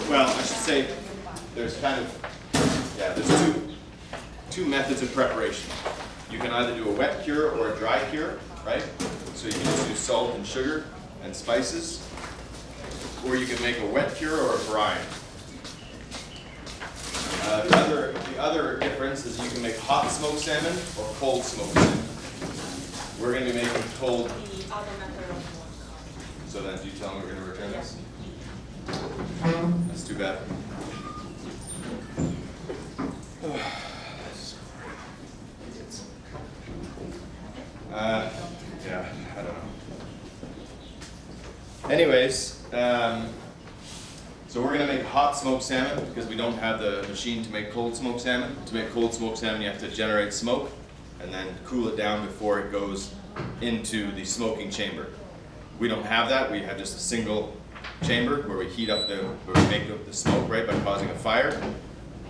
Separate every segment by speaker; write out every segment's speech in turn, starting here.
Speaker 1: Well, I should say there's kind of, yeah, there's two methods of preparation. You can either do a wet cure or a dry cure, right? So you can just do salt and sugar and spices, or you can make a wet cure or a brine. The other difference is you can make hot smoked salmon or cold smoked salmon. We're going to be making cold. So then, do you tell them we're going to return this? That's too bad. Yeah, I don't know. Anyways, so we're going to make hot smoked salmon because we don't have the machine to make cold smoked salmon. To make cold smoked salmon, you have to generate smoke and then cool it down before it goes into the smoking chamber. We don't have that. We have just a single chamber where we heat up where we make the smoke, right, by causing a fire,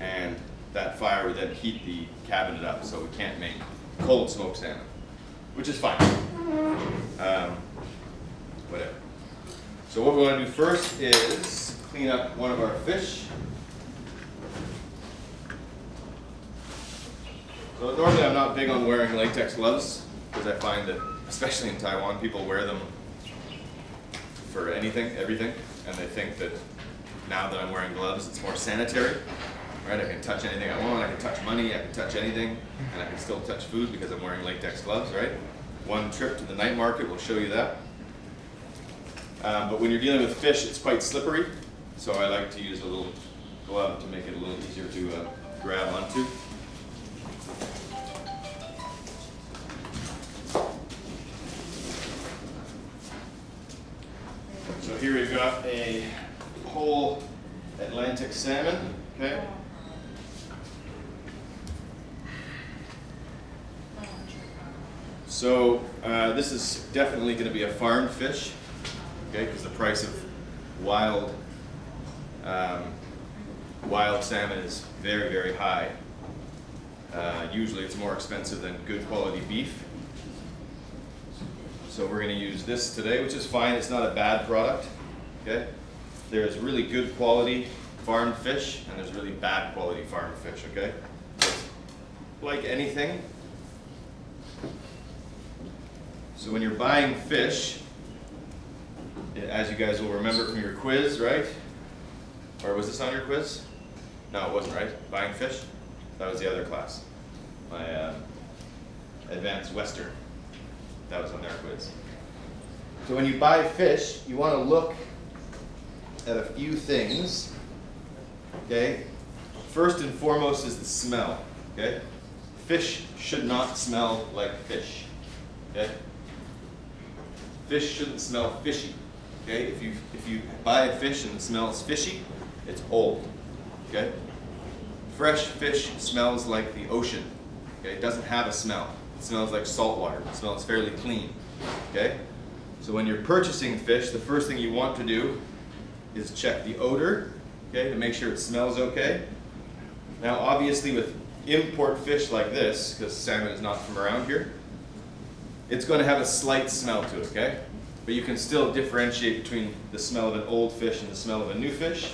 Speaker 1: and that fire would then heat the cabinet up, so we can't make cold smoked salmon, which is fine. Whatever. So what we want to do first is clean up one of our fish. So normally I'm not big on wearing latex gloves because I find that, especially in Taiwan, people wear them for anything, everything, and they think that now that I'm wearing gloves, it's more sanitary, right? I can touch anything I want, I can touch money, I can touch anything, and I can still touch food because I'm wearing latex gloves, right? One trip to the night market will show you that. But when you're dealing with fish, it's quite slippery, so I like to use a little glove to make it a little easier to grab onto. So here we've got a whole Atlantic salmon, okay? So this is definitely going to be a farmed fish, okay? Because the price of wild salmon is very, very high. Usually it's more expensive than good quality beef. So we're going to use this today, which is fine. It's not a bad product, okay? There's really good quality farmed fish, and there's really bad quality farmed fish, okay? Like anything. So when you're buying fish, as you guys will remember from your quiz, right? Or was this on your quiz? No, it wasn't, right? Buying fish? That was the other class. My advanced Western. That was on their quiz. So when you buy fish, you want to look at a few things, okay? First and foremost is the smell, okay? Fish should not smell like fish, okay? Fish shouldn't smell fishy, okay? If you buy a fish and it smells fishy, it's old, okay? Fresh fish smells like the ocean, okay? It doesn't have a smell. It smells like salt water. It smells fairly clean, okay? So when you're purchasing fish, the first thing you want to do is check the odor, okay, to make sure it smells okay. Now obviously with import fish like this, because salmon is not from around here, it's going to have a slight smell to it, okay? But you can still differentiate between the smell of an old fish and the smell of a new fish.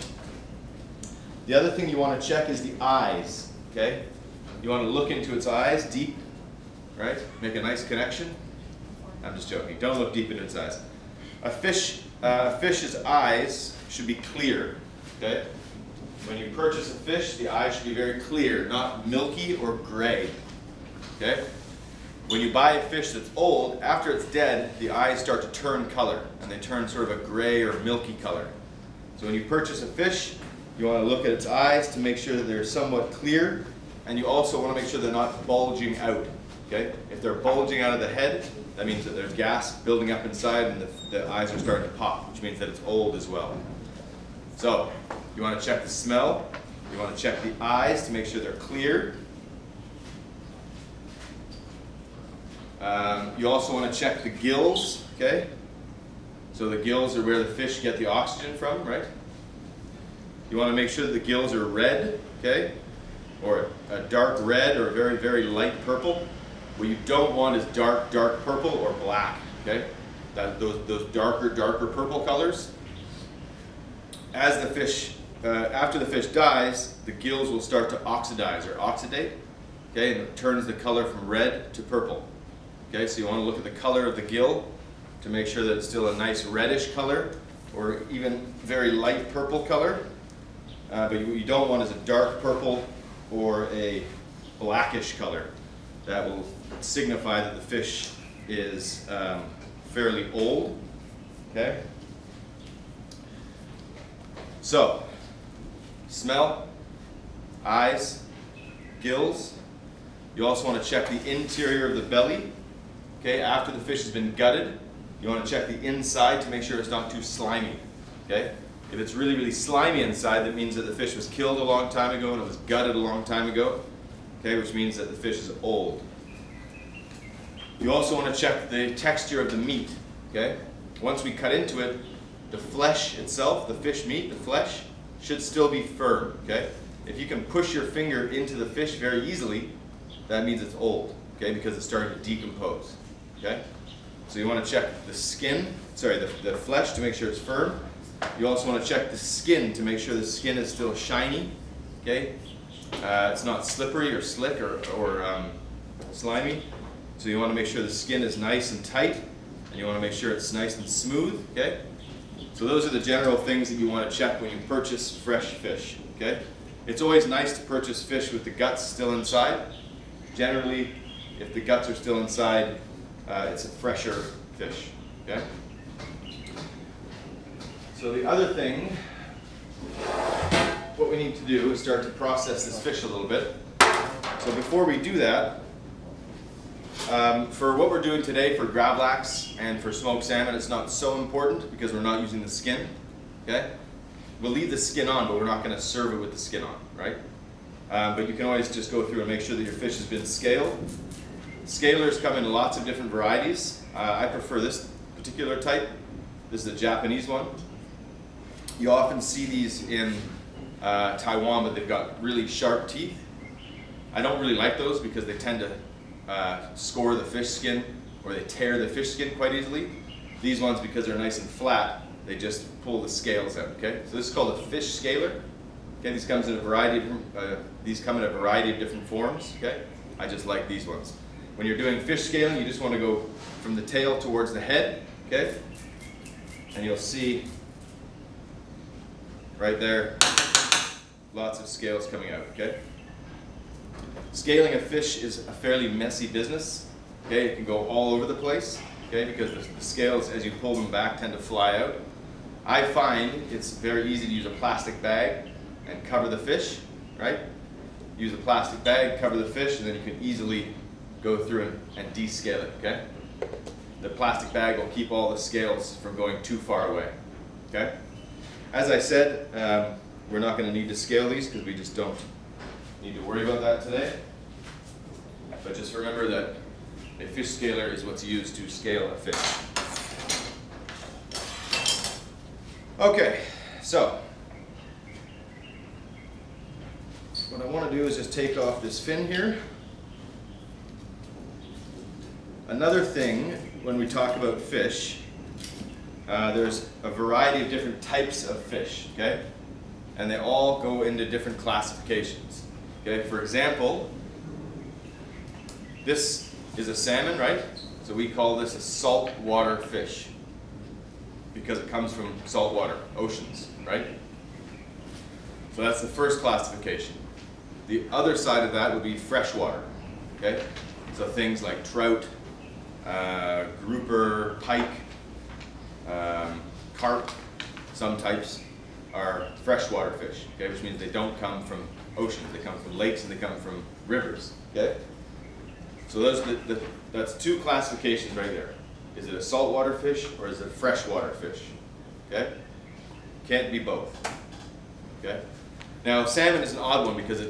Speaker 1: The other thing you want to check is the eyes, okay? You want to look into its eyes deep, right? Make a nice connection. I'm just joking. Don't look deep into its eyes. A fish's eyes should be clear, okay? When you purchase a fish, the eyes should be very clear, not milky or gray, okay? When you buy a fish that's old, after it's dead, the eyes start to turn color, and they turn sort of a gray or milky color. So when you purchase a fish, you want to look at its eyes to make sure that they're somewhat clear, and you also want to make sure they're not bulging out, okay? If they're bulging out of the head, that means that there's gas building up inside and the eyes are starting to pop, which means that it's old as well. So, you want to check the smell, you want to check the eyes to make sure they're clear. You also want to check the gills, okay? So the gills are where the fish get the oxygen from, right? You want to make sure that the gills are red, okay? Or a dark red or a very, very light purple. What you don't want is dark, dark purple or black, okay? Those darker, darker purple colors. As the fish after the fish dies, the gills will start to oxidize or oxidate, okay, and it turns the color from red to purple. Okay, so you want to look at the color of the gill to make sure that it's still a nice reddish color or even very light purple color. But what you don't want is a dark purple or a blackish color. That will signify that the fish is fairly old. Okay? So, smell, eyes, gills. You also want to check the interior of the belly. Okay, after the fish has been gutted, you want to check the inside to make sure it's not too slimy. Okay? If it's really, really slimy inside, that means that the fish was killed a long time ago and it was gutted a long time ago. Okay, which means that the fish is old. You also want to check the texture of the meat. Okay? Once we cut into it, the flesh itself, the fish meat, the flesh, should still be firm. Okay? If you can push your finger into the fish very easily, that means it's old. Okay? Because it's starting to decompose. Okay? So you want to check the skin, the flesh to make sure it's firm. You also want to check the skin to make sure the skin is still shiny. Okay? It's not slippery or slick or slimy. So you want to make sure the skin is nice and tight, and you want to make sure it's nice and smooth. Okay? So those are the general things that you want to check when you purchase fresh fish. Okay? It's always nice to purchase fish with the guts still inside. Generally, if the guts are still inside, it's a fresher fish. Okay? So the other thing, what we need to do is start to process this fish a little bit. So before we do that, for what we're doing today for gravlax and for smoked salmon, it's not so important because we're not using the skin. Okay? We'll leave the skin on, but we're not going to serve it with the skin on, right? But you can always just go through and make sure that your fish has been scaled. Scalers come in lots of different varieties. I prefer this particular type. This is a Japanese one. You often see these in Taiwan, but they've got really sharp teeth. I don't really like those because they tend to score the fish skin, or they tear the fish skin quite easily. These ones, because they're nice and flat, they just pull the scales out. Okay, so this is called a fish scaler. Okay, these come in a variety of different forms. Okay, I just like these ones. When you're doing fish scaling, you just want to go from the tail towards the head. Okay, and you'll see right there, lots of scales coming out. Okay. Scaling a fish is a fairly messy business. Okay, it can go all over the place. Okay, because the scales, as you pull them back, tend to fly out. I find it's very easy to use a plastic bag and cover the fish. Right? Use a plastic bag, cover the fish, and then you can easily go through and descale it. Okay. The plastic bag will keep all the scales from going too far away. Okay. As I said, we're not going to need to scale these because we just don't need to worry about that today. But just remember that a fish scaler is what's used to scale a fish. Okay, so what I want to do is just take off this fin here. Another thing when we talk about fish, there's a variety of different types of fish, okay? And they all go into different classifications. Okay, for example, this is a salmon, right? So we call this a saltwater fish because it comes from saltwater, oceans, right? So that's the first classification. The other side of that would be freshwater, okay? So things like trout, grouper, pike, carp, some types are freshwater fish, okay, which means they don't come from oceans, they come from lakes and they come from rivers, okay? So that's two classifications right there. Is it a saltwater fish or is it a freshwater fish, okay? Can't be both, okay? Now salmon is an odd one because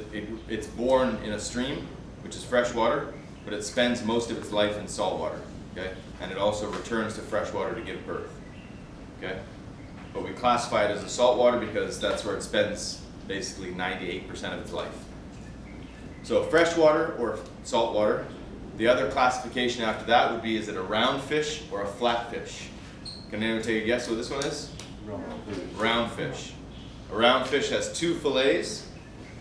Speaker 1: it's born in a stream, which is freshwater, but it spends most of its life in saltwater, okay? And it also returns to freshwater to give birth, okay? But we classify it as a saltwater because that's where it spends basically 98% of its life. So freshwater or saltwater. The other classification after that would be, is it a round fish or a flat fish? Can anyone take a guess what this one is?
Speaker 2: Round fish.
Speaker 1: Round fish. A round fish has two fillets,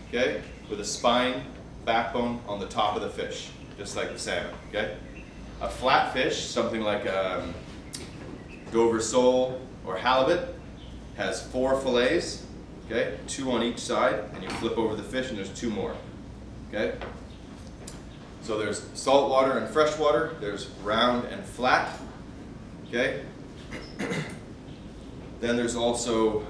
Speaker 1: okay, with a spine, backbone on the top of the fish, just like the salmon, okay? A flat fish, something like Dover sole or halibut, has four fillets, okay, two on each side, and you flip over the fish and there's two more, okay? So there's saltwater and freshwater, there's round and flat, okay? Then there's also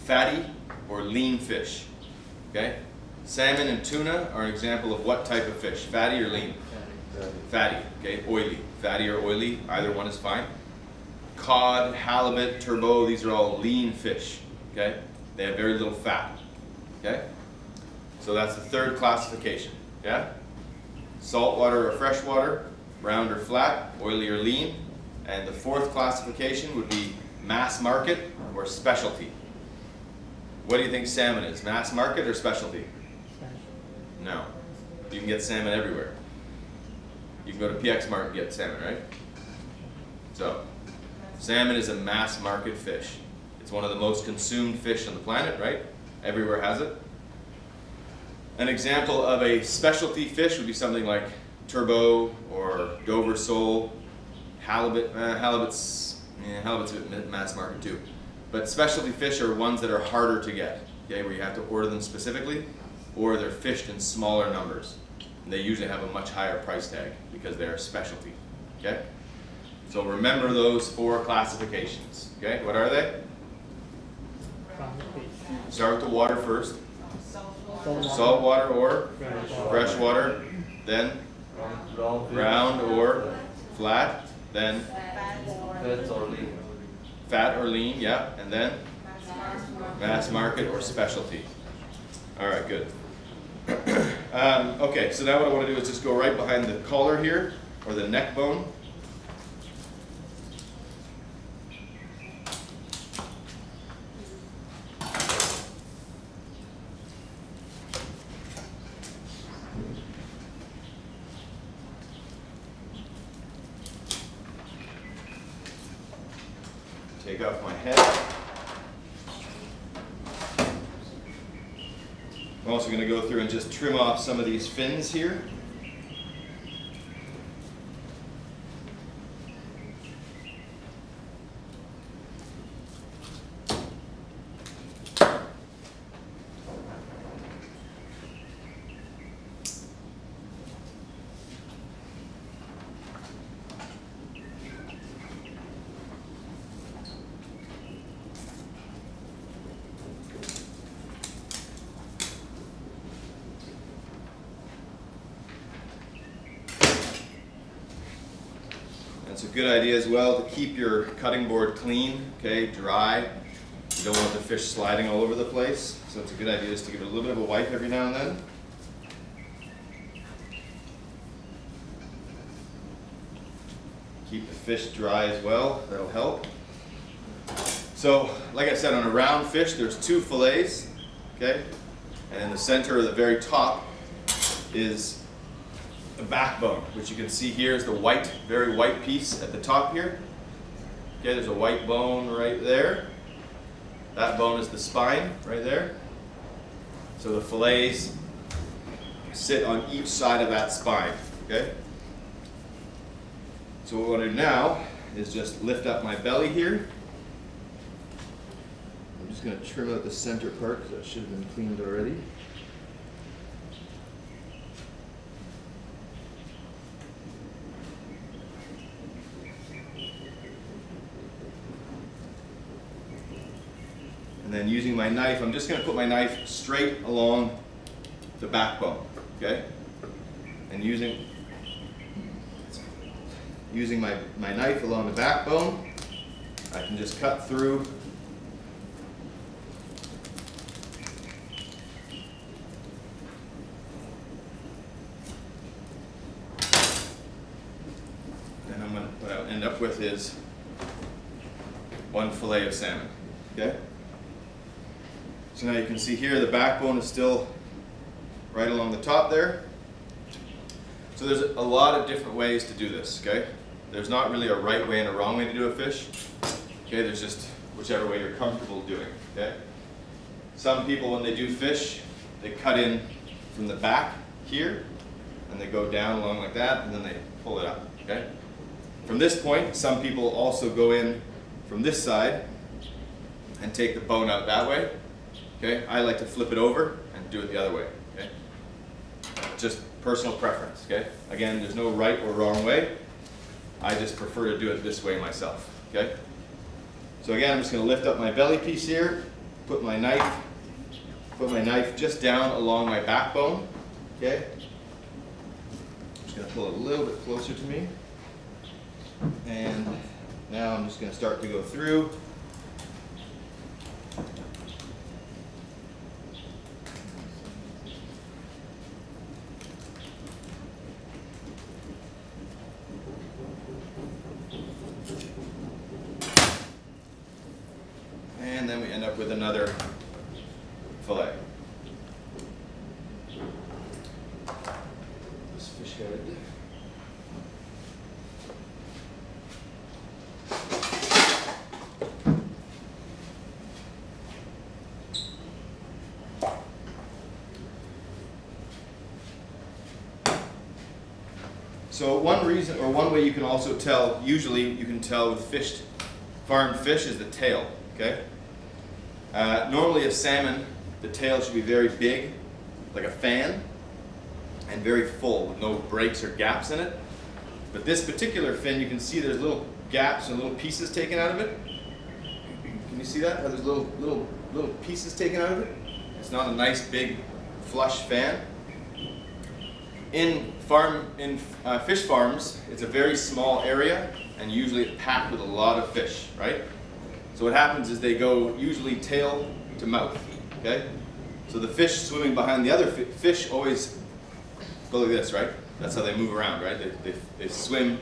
Speaker 1: fatty or lean fish, okay? Salmon and tuna are an example of what type of fish, fatty or lean? Fatty, okay, oily. Fatty or oily, either one is fine. Cod, halibut, turbot, these are all lean fish, okay? They have very little fat, okay? So that's the third classification, yeah? Saltwater or freshwater, round or flat, oily or lean. And the fourth classification would be mass market or specialty. What do you think salmon is, mass market or specialty? No. You can get salmon everywhere. You can go to PX Mart and get salmon, right? So, salmon is a mass market fish. It's one of the most consumed fish on the planet, right? Everywhere has it. An example of a specialty fish would be something like turbot or Dover sole, halibut. Halibut's a bit mass market too. But specialty fish are ones that are harder to get, okay, where you have to order them specifically, or they're fished in smaller numbers. And they usually have a much higher price tag because they're a specialty, okay? So remember those four classifications, okay? What are they? Start with the water first. Salt water or fresh water, then round or flat, then fat or lean, yeah, and then mass market or specialty. All right, good. Okay, so now what I want to do is just go right behind the collar here, or the neck bone. Take off my head. I'm also going to go through and just trim off some of these fins here. It's a good idea as well to keep your cutting board clean, okay, dry. You don't want the fish sliding all over the place, so it's a good idea just to give it a little bit of a wipe every now and then. Keep the fish dry as well, that'll help. So, like I said, on a round fish, there's two fillets, okay, and in the center or the very top is the backbone, which you can see here is the white, very white piece at the top here. Okay, there's a white bone right there. That bone is the spine right there. So the fillets sit on each side of that spine, okay? So what I want to do now is just lift up my belly here. I'm just going to trim out the center part because that should have been cleaned already. And then using my knife, I'm just going to put my knife straight along the backbone, okay? And using my knife along the backbone, I can just cut through and what I'll end up with is one fillet of salmon, okay? So now you can see here the backbone is still right along the top there. So there's a lot of different ways to do this, okay? There's not really a right way and a wrong way to do a fish. Okay, there's just whichever way you're comfortable doing, okay? Some people, when they do fish, they cut in from the back here, and they go down along like that, and then they pull it up, okay? From this point, some people also go in from this side and take the bone out that way, okay? I like to flip it over and do it the other way, okay? Just personal preference, okay? Again, there's no right or wrong way. I just prefer to do it this way myself, okay? So again, I'm just going to lift up my belly piece here, put my knife just down along my backbone, okay? I'm just going to pull it a little bit closer to me. And now I'm just going to start to go through. And then we end up with another fillet. This fish head. So one reason, or one way you can also tell, usually you can tell with farmed fish, is the tail, okay? Normally a salmon, the tail should be very big, like a fan, and very full, with no breaks or gaps in it. But this particular fin, you can see there's little gaps and little pieces taken out of it. Can you see that? How there's little pieces taken out of it? It's not a nice big flush fan. In fish farms, it's a very small area, and usually it's packed with a lot of fish, right? So what happens is they go usually tail to mouth, okay? So the fish swimming behind the other fish always go like this, right? That's how they move around, right? They swim,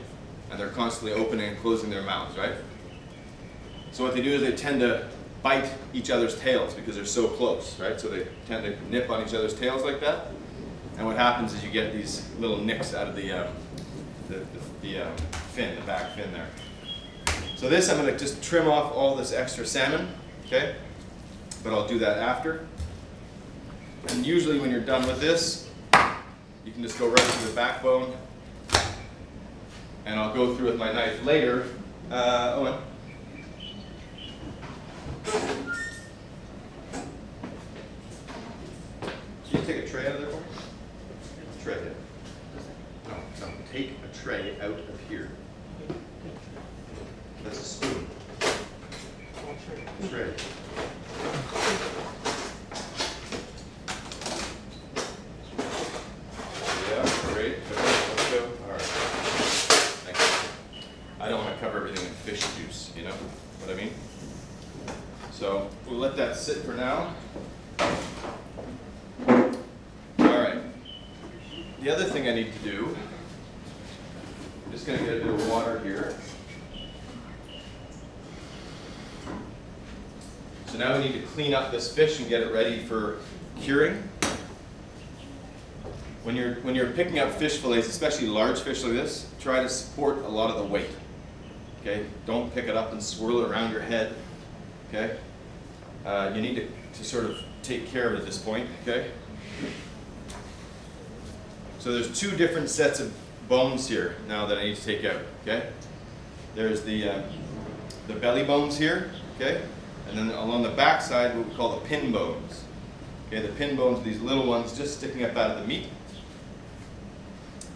Speaker 1: and they're constantly opening and closing their mouths, right? So what they do is they tend to bite each other's tails because they're so close, right? So they tend to nip on each other's tails like that. And what happens is you get these little nicks out of the fin, the back fin there. So this, I'm going to just trim off all this extra salmon, okay? But I'll do that after. And usually when you're done with this, you can just go right through the backbone. And I'll go through with my knife later. Owen. Can you take a tray out of there for me? Tray. No, take a tray out of here. That's a spoon. Tray. Yeah, great. Let's go. All right. Thank you. I don't want to cover everything in fish juice, you know what I mean? So we'll let that sit for now. The other thing I need to do, I'm just going to get a bit of water here. So now we need to clean up this fish and get it ready for curing. When you're picking up fish fillets, especially large fish like this, try to support a lot of the weight. Okay? Don't pick it up and swirl it around your head. Okay? You need to sort of take care of it at this point. Okay? So there's two different sets of bones here now that I need to take out, okay? There's the belly bones here, okay? And then along the back side, what we call the pin bones. Okay, the pin bones are these little ones just sticking up out of the meat.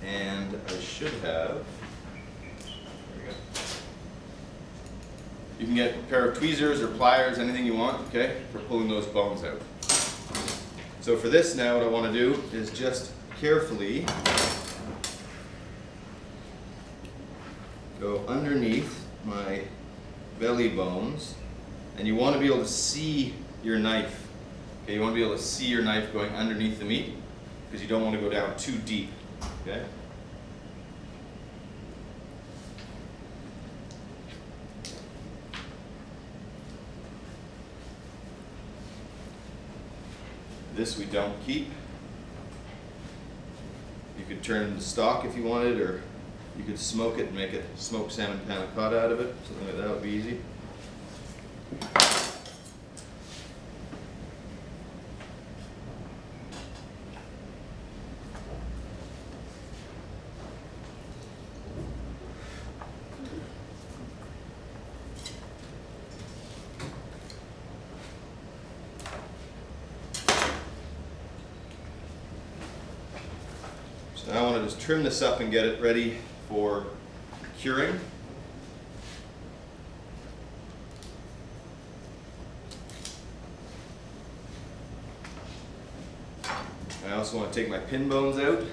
Speaker 1: And I should have, there we go. You can get a pair of tweezers or pliers, anything you want, okay, for pulling those bones out. So for this now, what I want to do is just carefully go underneath my belly bones, and you want to be able to see your knife. Okay, you want to be able to see your knife going underneath the meat because you don't want to go down too deep. Okay. This we don't keep. You could turn the stock if you wanted, or you could smoke it and make a smoked salmon panna cotta out of it. Something like that would be easy. just trim this up and get it ready for curing. I also want to take my pin bones out.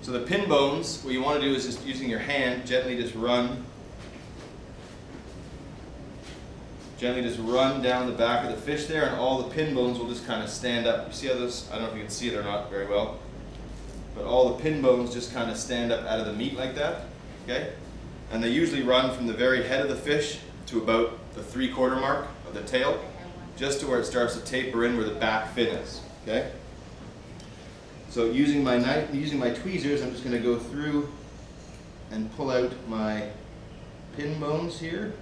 Speaker 1: So the pin bones, what you want to do is just using your hand, gently just run down the back of the fish there, and all the pin bones will just kind of stand up. You see how this, I don't know if you can see it or not very well, but all the pin bones just kind of stand up out of the meat like that, okay? And they usually run from the very head of the fish to about the 3/4 mark of the tail, just to where it starts to taper in where the back fin is, okay? So using my knife, using my tweezers, I'm just going to go through and pull out my pin bones here.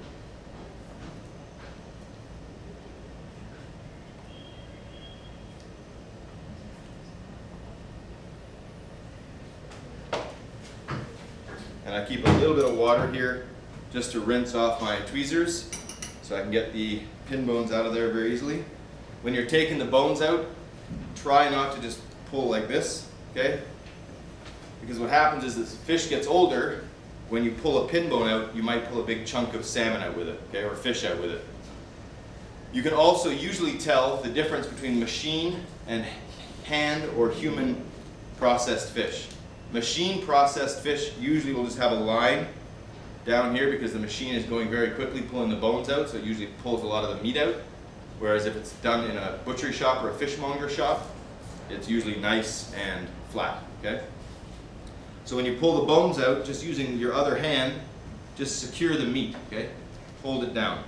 Speaker 1: And I keep a little bit of water here just to rinse off my tweezers so I can get the pin bones out of there very easily. When you're taking the bones out, try not to just pull like this, okay? Because what happens is as the fish gets older, when you pull a pin bone out, you might pull a big chunk of salmon out with it, okay, or fish out with it. You can also usually tell the difference between machine and hand or human processed fish. Machine processed fish usually will just have a line down here because the machine is going very quickly pulling the bones out, so it usually pulls a lot of the meat out. Whereas if it's done in a butchery shop or a fishmonger shop, it's usually nice and flat, okay? So when you pull the bones out, just using your other hand, just secure the meat, okay? Hold it down.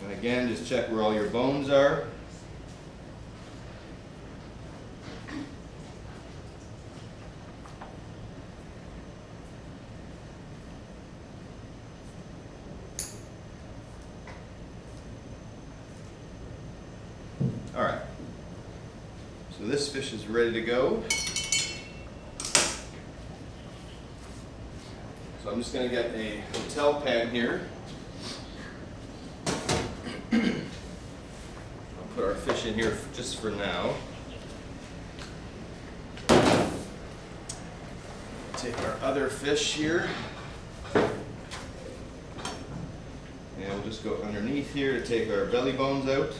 Speaker 1: And again, just check where all your bones are. All right, so this fish is ready to go. So I'm just going to get a hotel pan here. I'll put our fish in here just for now. Take our other fish here. And we'll just go underneath here to take our belly bones out.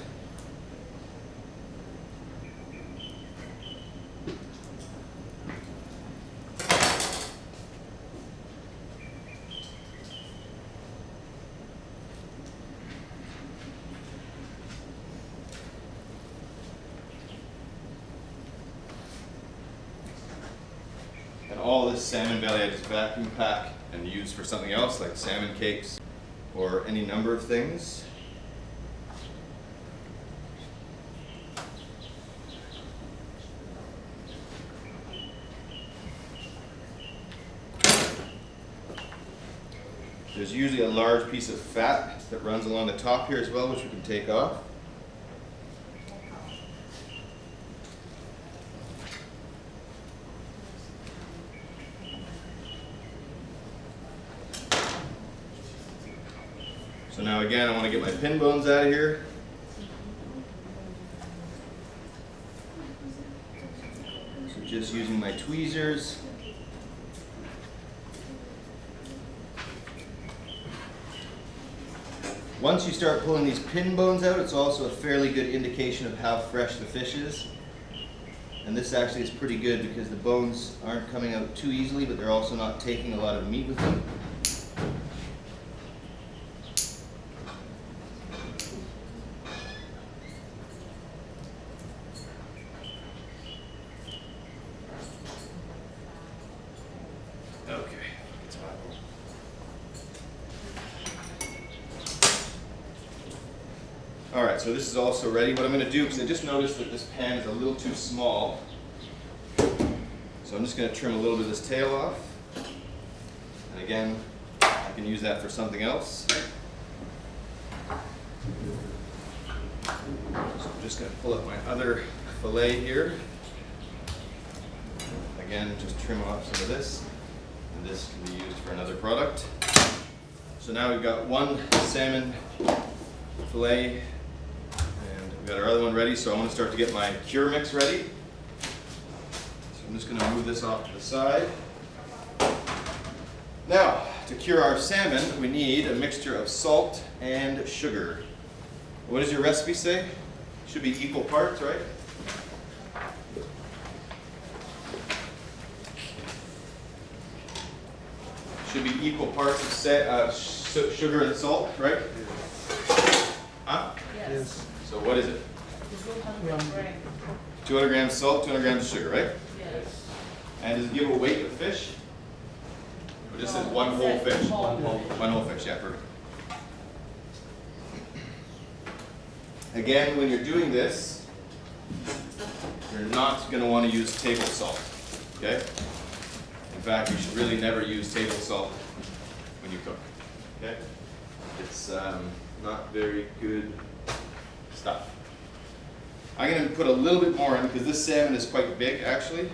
Speaker 1: All this salmon belly I just vacuum pack and use for something else like salmon cakes or any number of things. There's usually a large piece of fat that runs along the top here as well, which we can take off. So now again, I want to get my pin bones out of here. So just using my tweezers. Once you start pulling these pin bones out, it's also a fairly good indication of how fresh the fish is. And this actually is pretty good because the bones aren't coming out too easily, but they're also not taking a lot of meat with them. Alright, so this is also ready. What I'm going to do, because I just noticed that this pan is a little too small, so I'm just going to trim a little bit of this tail off. And again, I can use that for something else. So I'm just going to pull up my other fillet here. Again, just trim off some of this, and this can be used for another product. So now we've got one salmon fillet, and we've got our other one ready. So I want to start to get my cure mix ready. So I'm just going to move this off to the side. Now, to cure our salmon, we need a mixture of salt and sugar. What does your recipe say? Should be equal parts, right? Should be equal parts of sugar and salt, right? Huh?
Speaker 2: Yes.
Speaker 1: So what is it?
Speaker 2: 200 grams.
Speaker 1: 200 grams salt, 200 grams of sugar, right?
Speaker 2: Yes.
Speaker 1: And does it give a weight of fish? It just says one whole fish. One whole fish, yeah, perfect. Again, when you're doing this, you're not going to want to use table salt, okay? In fact, you should really never use table salt when you cook, okay? It's not very good stuff. I'm going to put a little bit more in because this salmon is quite big, actually.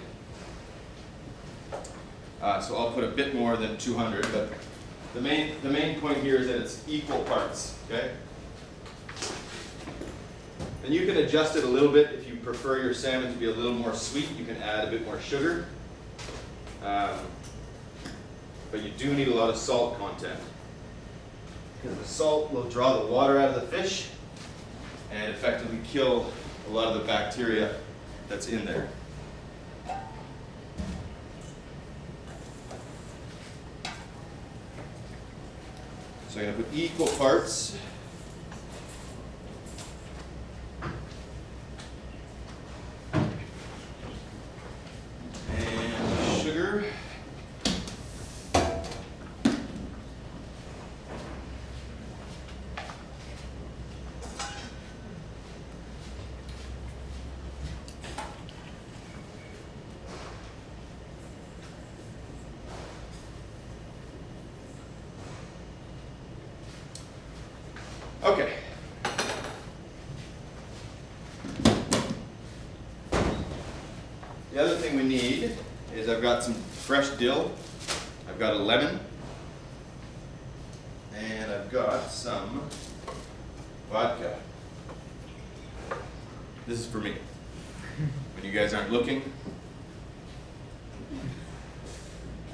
Speaker 1: So I'll put a bit more than 200, but the main point here is that it's equal parts, okay? And you can adjust it a little bit if you prefer your salmon to be a little more sweet. You can add a bit more sugar. But you do need a lot of salt content. Because the salt will draw the water out of the fish and effectively kill a lot of the bacteria that's in there. So I'm going to put equal parts. And sugar. Okay. The other thing we need is I've got some fresh dill, I've got a lemon, and I've got some vodka. This is for me. When you guys aren't looking.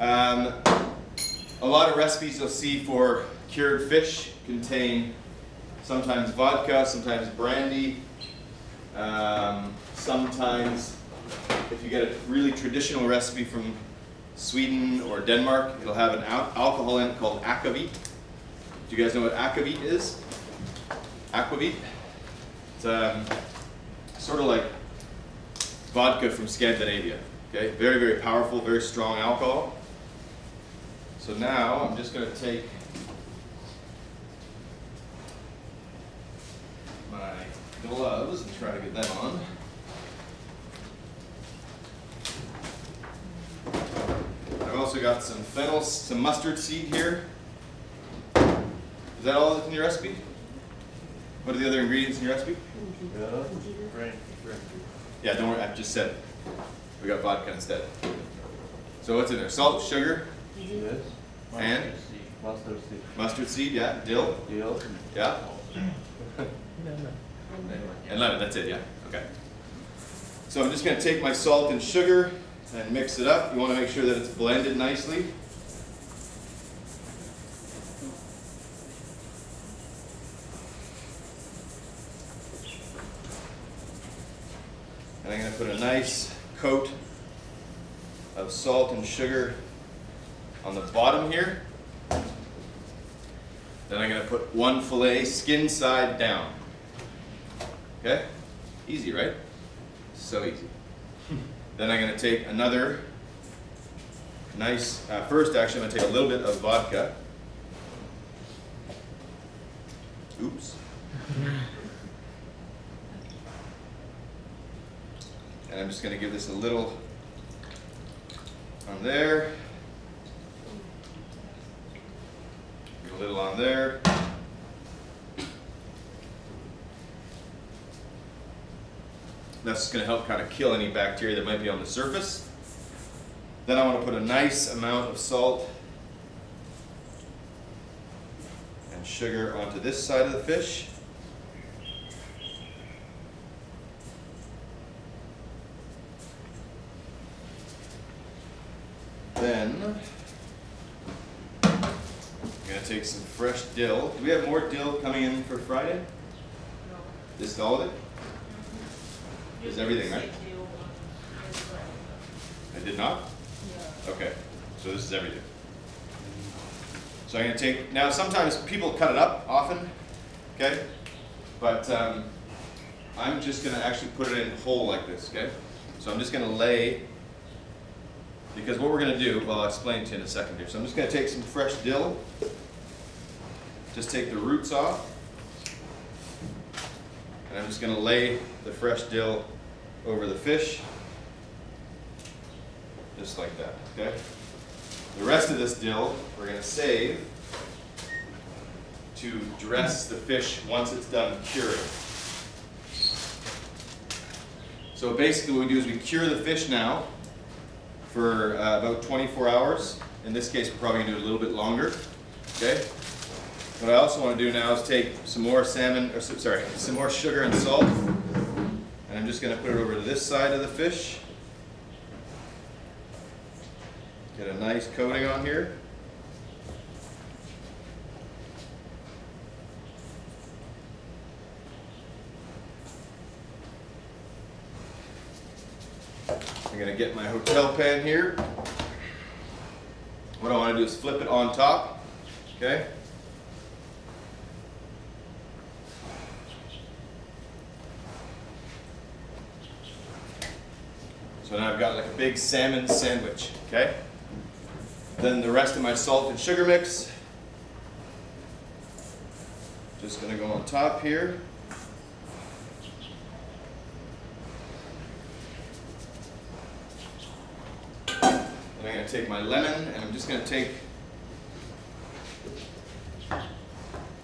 Speaker 1: A lot of recipes you'll see for cured fish contain sometimes vodka, sometimes brandy, sometimes if you get a really traditional recipe from Sweden or Denmark, it'll have an alcohol in it called akavit. Do you guys know what akavit is? Aquavit? It's sort of like vodka from Scandinavia. Okay, very, very powerful, very strong alcohol. So now I'm just going to take my gloves and try to get them on. I've also got some fennel, some mustard seed here. Is that all that's in your recipe? What are the other ingredients in your recipe? Yeah, don't worry, I've just said we got vodka instead. So what's in there? Salt, sugar,
Speaker 3: Yes.
Speaker 1: and
Speaker 3: Mustard seed.
Speaker 1: mustard seed, yeah, dill,
Speaker 3: Dill.
Speaker 1: yeah, and lemon, that's it, yeah, okay. So I'm just going to take my salt and sugar and mix it up. You want to make sure that it's blended nicely. And I'm going to put a nice coat of salt and sugar on the bottom here. Then I'm going to put one fillet skin side down. Okay? Easy, right? So easy. Then I'm going to take another nice, first actually I'm going to take a little bit of vodka. Oops. And I'm just going to give this a little on there. Give a little on there. That's just going to help kind of kill any bacteria that might be on the surface. Then I want to put a nice amount of salt sugar onto this side of the fish. Then I'm gonna take some fresh dill. Do we have more dill coming in for Friday?
Speaker 2: No.
Speaker 1: This is all of it?
Speaker 2: You
Speaker 1: Is everything, right?
Speaker 2: said you want this right.
Speaker 1: I did not?
Speaker 2: Yeah.
Speaker 1: Okay, so this is everything. So I'm gonna take, now sometimes people cut it up often, okay? But I'm just gonna actually put it in whole like this, okay? So I'm just gonna lay, because what we're gonna do, well, I'll explain to you in a second here. So I'm just gonna take some fresh dill, just take the roots off, and I'm just gonna lay the fresh dill over the fish, just like that, okay? The rest of this dill, we're gonna save to dress the fish once it's done curing. So basically what we do is we cure the fish now for about 24 hours. In this case, we're probably gonna do it a little bit longer, okay? What I also wanna do now is take some more salmon, or sorry, some more sugar and salt, and I'm just gonna put it over to this side of the fish. Get a nice coating on here. I'm gonna get my hotel pan here. What I want to do is flip it on top, okay? So now I've got like a big salmon sandwich, okay? Then the rest of my salt and sugar mix, just gonna go on top here. And I'm gonna take my lemon and I'm just gonna take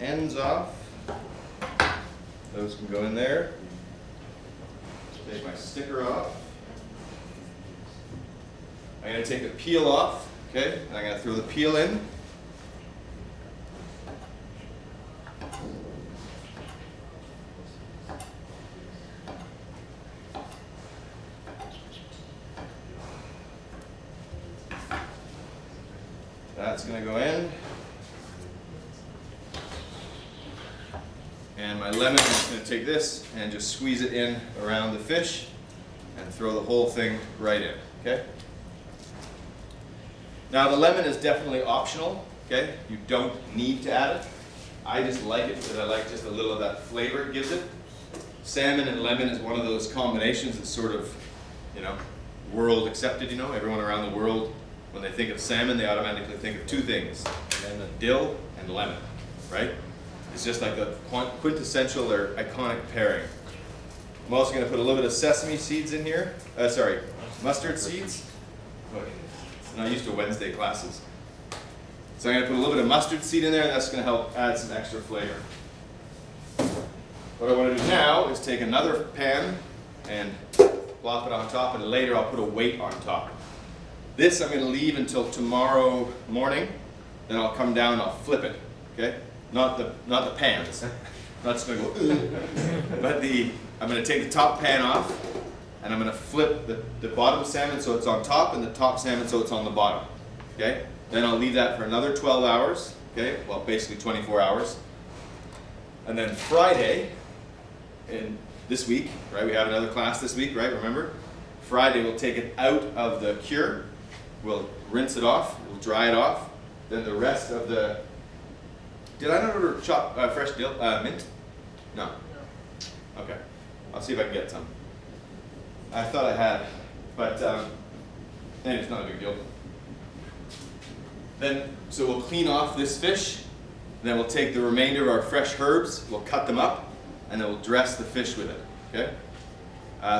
Speaker 1: ends off. Those can go in there. Take my sticker off. I'm gonna take the peel off. Okay, and I'm going to throw the peel in. That's going to go in. And my lemon, I'm just going to take this and just squeeze it in around the fish and throw the whole thing right in, okay? Now the lemon is definitely optional, okay? You don't need to add it. I just like it because I like just a little of that flavor it gives it. Salmon and lemon is one of those combinations that's sort of, you know, world accepted, you know? Everyone around the world, when they think of salmon, they automatically think of two things, dill and lemon, right? It's just like the quintessential or iconic pairing. I'm also gonna put a little bit of sesame seeds in here. Mustard seeds. I'm not used to Wednesday classes. So I'm going to put a little bit of mustard seed in there, and that's going to help add some extra flavor. What I want to do now is take another pan and plop it on top, and later I'll put a weight on top. This I'm going to leave until tomorrow morning, then I'll come down and I'll flip it, okay? Not the pans. Not just going to go, but I'm going to take the top pan off, and I'm going to flip the bottom salmon so it's on top and the top salmon so it's on the bottom, okay? Then I'll leave that for another 12 hours, okay? Well, basically 24 hours. And then Friday, in this week, right? We have another class this week, right? Remember? Friday we'll take it out of the cure. We'll rinse it off. We'll dry it off. Then the rest of the... Did I not order fresh dill, mint? No. Okay. I'll see if I can get some. I thought I had, but anyway, it's not a big deal. Then, so we'll clean off this fish, then we'll take the remainder of our fresh herbs, we'll cut them up, and then we'll dress the fish with it, okay?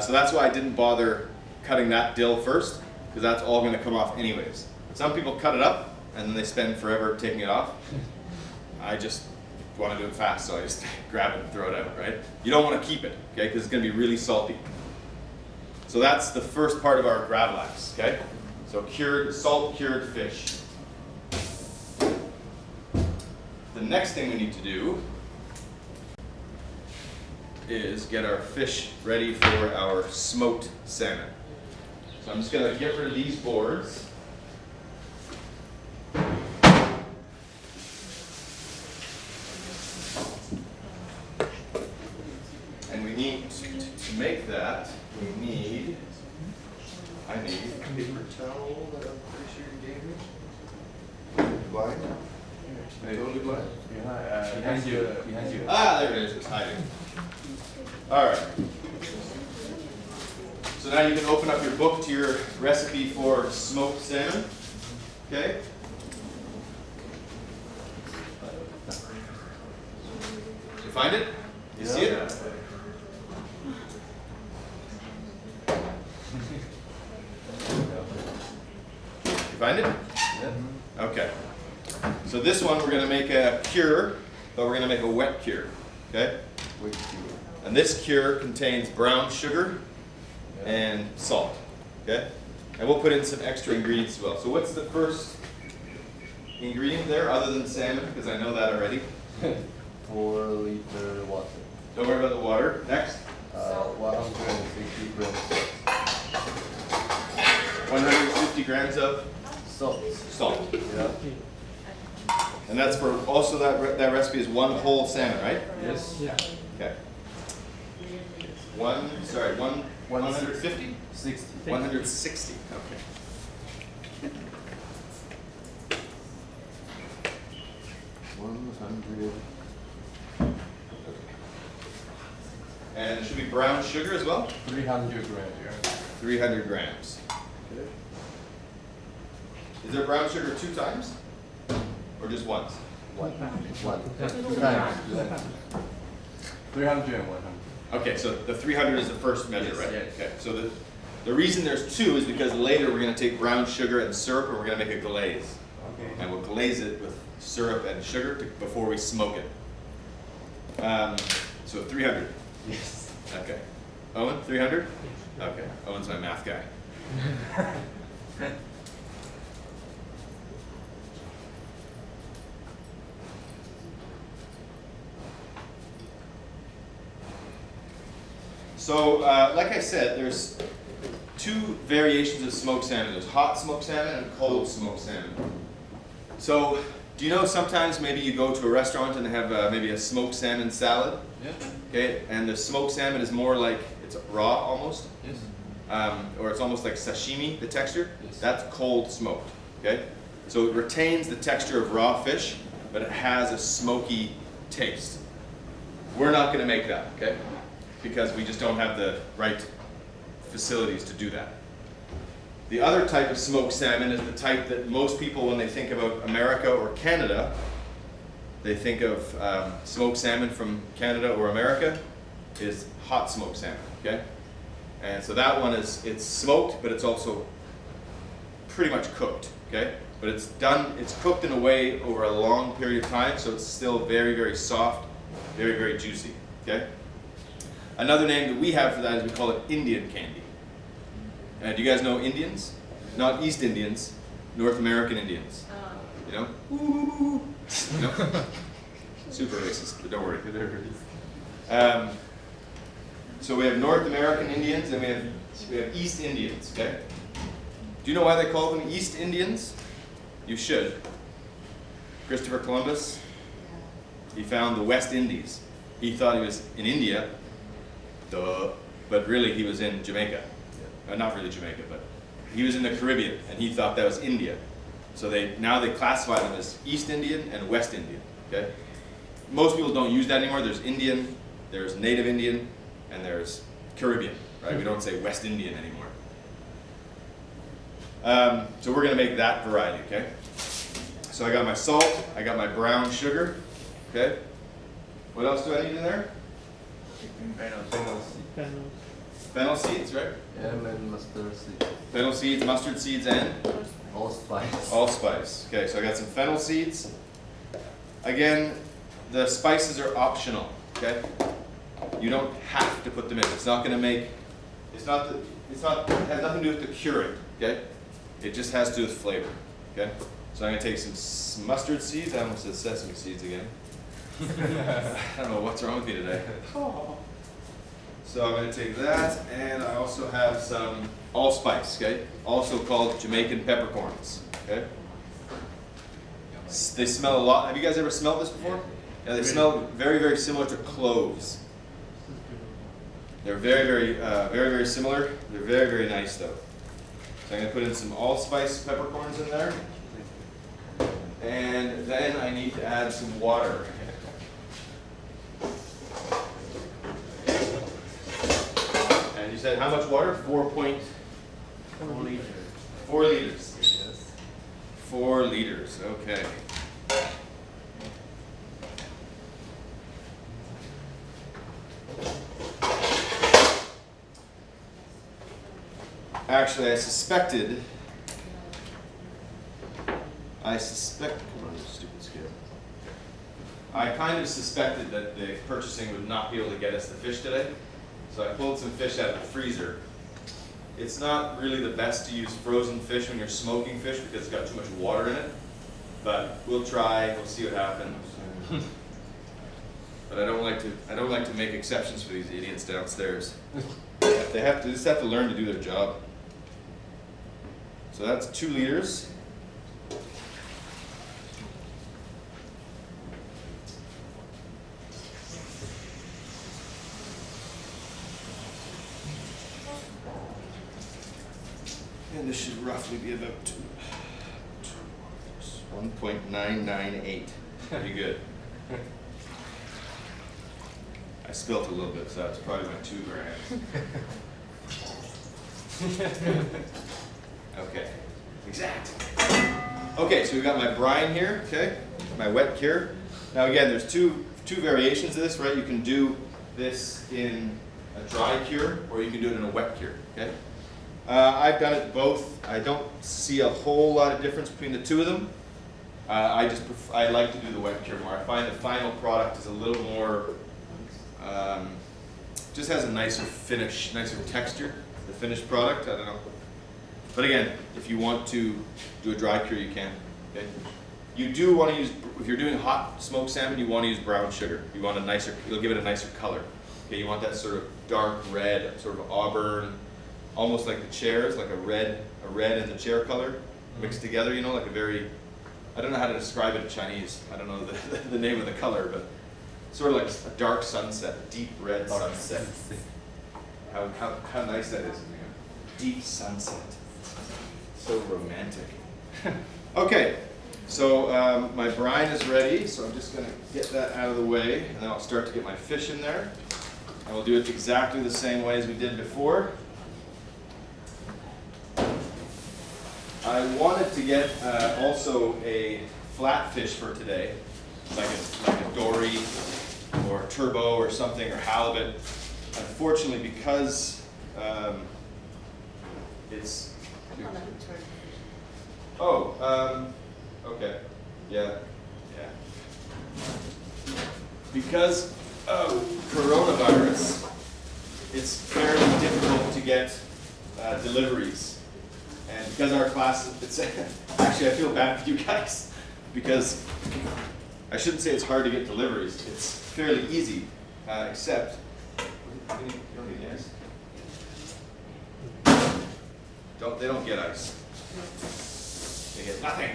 Speaker 1: So that's why I didn't bother cutting that dill first, because that's all going to come off anyways. Some people cut it up, and then they spend forever taking it off. I just want to do it fast, so I just grab it and throw it out, right? You don't want to keep it, okay, because it's going to be really salty. So that's the first part of our gravlax, okay? So salt-cured fish. The next thing we need to do is get our fish ready for our smoked salmon. So I'm just going to get rid of these boards. And we need to make that, I need a paper towel that I'm pretty sure you gave me. Blind? Totally blind?
Speaker 3: Behind you.
Speaker 1: Ah, there it is, it's hiding. Alright. So now you can open up your book to your recipe for smoked salmon. Okay? You find it? You see it? You find it?
Speaker 3: Yeah.
Speaker 1: Okay. So this one we're going to make a cure, but we're going to make a wet cure. Okay? And this cure contains brown sugar and salt. Okay? And we'll put in some extra ingredients as well. So what's the first ingredient there other than salmon? Because I know that already.
Speaker 3: 4-liter water.
Speaker 1: Don't worry about the water. Next.
Speaker 3: 160 grams salt.
Speaker 1: 150 grams of
Speaker 3: Salt.
Speaker 1: salt.
Speaker 3: Yeah.
Speaker 1: And that's for also that recipe is one whole salmon, right?
Speaker 3: Yes.
Speaker 1: Okay. 150?
Speaker 3: 60.
Speaker 1: 160. Okay.
Speaker 3: 100.
Speaker 1: And it should be brown sugar as well?
Speaker 3: 300 grams.
Speaker 1: 300 grams.
Speaker 3: Okay.
Speaker 1: Is there brown sugar 2 times? Or just once?
Speaker 3: One. 2 times. 300 and 100.
Speaker 1: Okay, so the 300 is the first measure,
Speaker 3: Yes,
Speaker 1: right?
Speaker 3: yes.
Speaker 1: Okay, so the reason there's 2 is because later we're going to take brown sugar and syrup and we're going to make a glaze.
Speaker 3: Okay.
Speaker 1: And we'll glaze it with syrup and sugar before we smoke it. So 300.
Speaker 3: Yes.
Speaker 1: Okay. Owen, 300? Okay, Owen's my math guy. So, like I said, there's 2 variations of smoked salmon. There's hot smoked salmon and cold smoked salmon. So, do you know sometimes maybe you go to a restaurant and they have maybe a smoked salmon salad?
Speaker 3: Yeah.
Speaker 1: Okay, and the smoked salmon is more like, it's raw almost,
Speaker 3: Yes.
Speaker 1: or it's almost like sashimi, the texture.
Speaker 3: Yes.
Speaker 1: That's cold smoked, okay? So it retains the texture of raw fish, but it has a smoky taste. We're not gonna make that, okay? Because we just don't have the right facilities to do that. The other type of smoked salmon is the type that most people, when they think about America or Canada, they think of smoked salmon from Canada or America, is hot smoked salmon, okay? And so that one it's smoked, but it's also pretty much cooked, okay? But it's cooked in a way over a long period of time, so it's still very, very soft, very, very juicy, okay? Another name that we have for that is we call it Indian candy. Do you guys know Indians? Not East Indians, North American Indians. You know? Ooh. You know? Super racist, but don't worry. So we have North American Indians and we have East Indians, okay? Do you know why they call them East Indians? You should. Christopher Columbus, he found the West Indies. He thought he was in India, duh, but really he was in Jamaica. Not really Jamaica, but he was in the Caribbean and he thought that was India. So now they classify them as East Indian and West Indian, okay? Most people don't use that anymore. There's Indian, there's Native Indian, and there's Caribbean, right? We don't say West Indian anymore. So we're gonna make that variety, okay? So I got my salt, I got my brown sugar, okay? What else do I need in there? Fennel seeds, right?
Speaker 3: Yeah, and mustard seed.
Speaker 1: Fennel seeds, mustard seeds, and
Speaker 3: Allspice.
Speaker 1: allspice. Okay, so I got some fennel seeds. Again, the spices are optional, okay? You don't have to put them in. It's not gonna make, it has nothing to do with the curing, okay? It just has to do with flavor. Okay, so I'm gonna take some mustard seeds. I almost said sesame seeds again. I don't know what's wrong with me today. So I'm gonna take that, and I also have some allspice, okay? Also called Jamaican peppercorns, okay? They smell a lot. Have you guys ever smelled this before? Yeah, they smell very, very similar to cloves. They're very similar. They're very, very nice though. So I'm gonna put in some allspice peppercorns in there. And then I need to add some water. And you said how much water? 4 liters. 4 liters.
Speaker 3: Yes.
Speaker 1: 4 liters, okay. Actually, I suspect, come on, you stupid scale. I kind of suspected that the purchasing would not be able to get us the fish today. So I pulled some fish out of the freezer. It's not really the best to use frozen fish when you're smoking fish because it's got too much water in it. But we'll try, we'll see what happens. But I don't like to make exceptions for these idiots downstairs. They just have to learn to do their job. So that's 2 liters. And this should roughly be about 1.998. Pretty good. I spilt a little bit, so that's probably about 2 grams. Okay, exact. Okay, so we've got my brine here, okay, my wet cure. Now again, there's two variations of this, right? You can do this in a dry cure, or you can do it in a wet cure, okay? I've done it both. I don't see a whole lot of difference between the two of them. I like to do the wet cure more. I find the final product is a little more, just has a nicer finish, nicer texture, the finished product, I don't know. But again, if you want to do a dry cure, you can. Okay? You do want to use, if you're doing hot smoked salmon, you want to use brown sugar. You want a nicer, you'll give it a nicer color. Okay, you want that sort of dark red, sort of auburn, almost like the chairs, like a red and the chair color mixed together. You know, like a very, I don't know how to describe it in Chinese. I don't know the name of the color, but sort of like a dark sunset, a deep red sunset. How nice that is. Deep sunset. So romantic. Okay, so my brine is ready, so I'm just going to get that out of the way, and then I'll start to get my fish in there. And we'll do it exactly the same way as we did before. I wanted to get also a flat fish for today, like a dory or turbo or something, or halibut. Unfortunately, because it's... Oh, okay, yeah. Because of coronavirus, it's fairly difficult to get deliveries. And because our class, it's actually I feel bad for you guys, because I shouldn't say it's hard to get deliveries. It's fairly easy, except, you don't need ice. They don't get ice. They get nothing.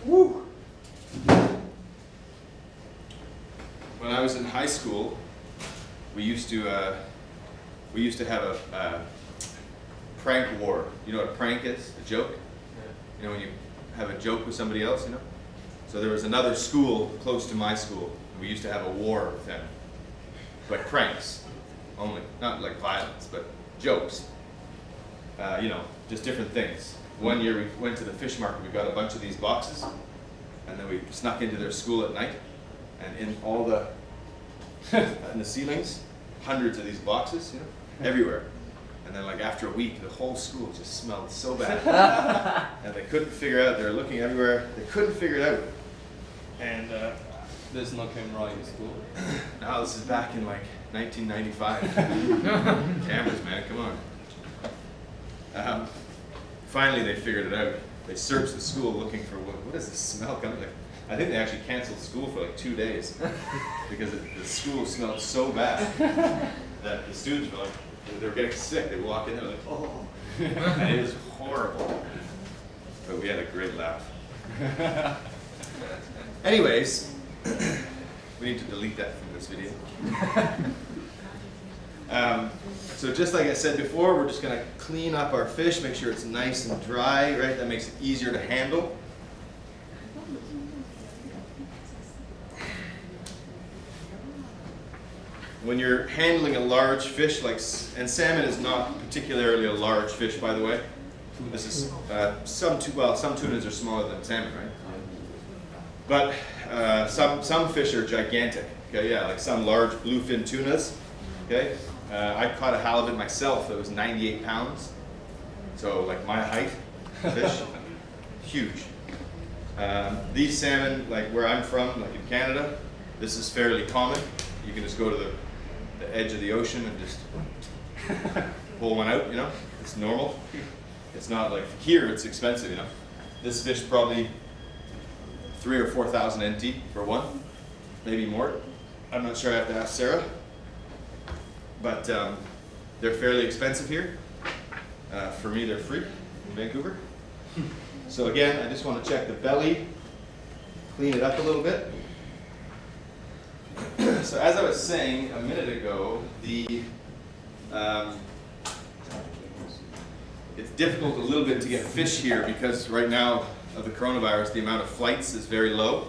Speaker 1: Woo! When I was in high school, we used to have a prank war. You know what a prank is? A joke? You know, when you have a joke with somebody else, you know? So there was another school close to my school, and we used to have a war with them. But pranks, only. Not like violence, but jokes. You know, just different things. One year we went to the fish market, we got a bunch of these boxes, and then we snuck into their school at night, and in all the, in the ceilings, hundreds of these boxes, you know, everywhere. And then like after a week, the whole school just smelled so bad. And they couldn't figure out. They were looking everywhere. They couldn't figure it out. And
Speaker 4: There's no camera in school.
Speaker 1: now this is back in like 1995. Cameras, man, come on. Finally, they figured it out. They searched the school looking for what is this smell coming like? I think they actually canceled school for like 2 days because the school smelled so bad that the students were like, they were getting sick. They walk in, they're like, oh, and it was horrible. But we had a great laugh. Anyways, we need to delete that from this video. So just like I said before, we're just going to clean up our fish, make sure it's nice and dry, right? That makes it easier to handle. When you're handling a large fish, and salmon is not particularly a large fish, by the way. This is some tunas are smaller than salmon, right? But some fish are gigantic. Okay, yeah, like some large bluefin tunas. Okay, I caught a halibut myself. It was 98 pounds. So like my height, fish, huge. These salmon, like where I'm from, like in Canada, this is fairly common. You can just go to the edge of the ocean and just pull one out, you know? It's normal. It's not like here, it's expensive, you know? This fish probably 3,000 or 4,000 NT for one, maybe more. I'm not sure, I have to ask Sarah. But they're fairly expensive here. For me, they're free in Vancouver. So again, I just want to check the belly, clean it up a little bit. So as I was saying a minute ago, it's difficult a little bit to get fish here because right now of the coronavirus, the amount of flights is very low.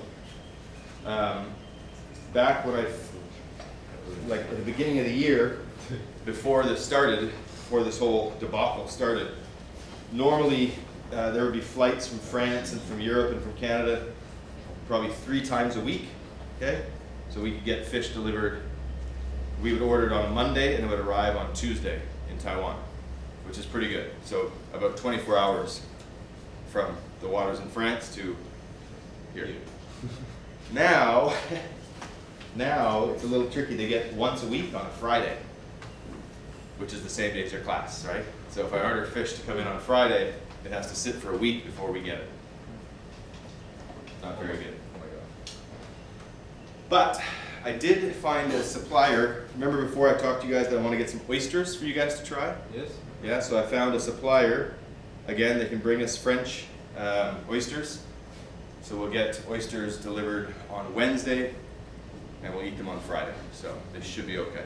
Speaker 1: Back when like at the beginning of the year, before this whole debacle started, normally there would be flights from France and from Europe and from Canada probably 3 times a week, okay? So we could get fish delivered. We would order it on a Monday and it would arrive on Tuesday in Taiwan, which is pretty good. So about 24 hours from the waters in France to here. Now it's a little tricky. They get once a week on a Friday, which is the same day as your class, right? So if I order fish to come in on a Friday, it has to sit for a week before we get it. Not very good. But I did find a supplier. Remember before I talked to you guys that I want to get some oysters for you guys to try?
Speaker 4: Yes.
Speaker 1: Yeah, so I found a supplier. Again, they can bring us French oysters. So we'll get oysters delivered on Wednesday and we'll eat them on Friday. So they should be okay.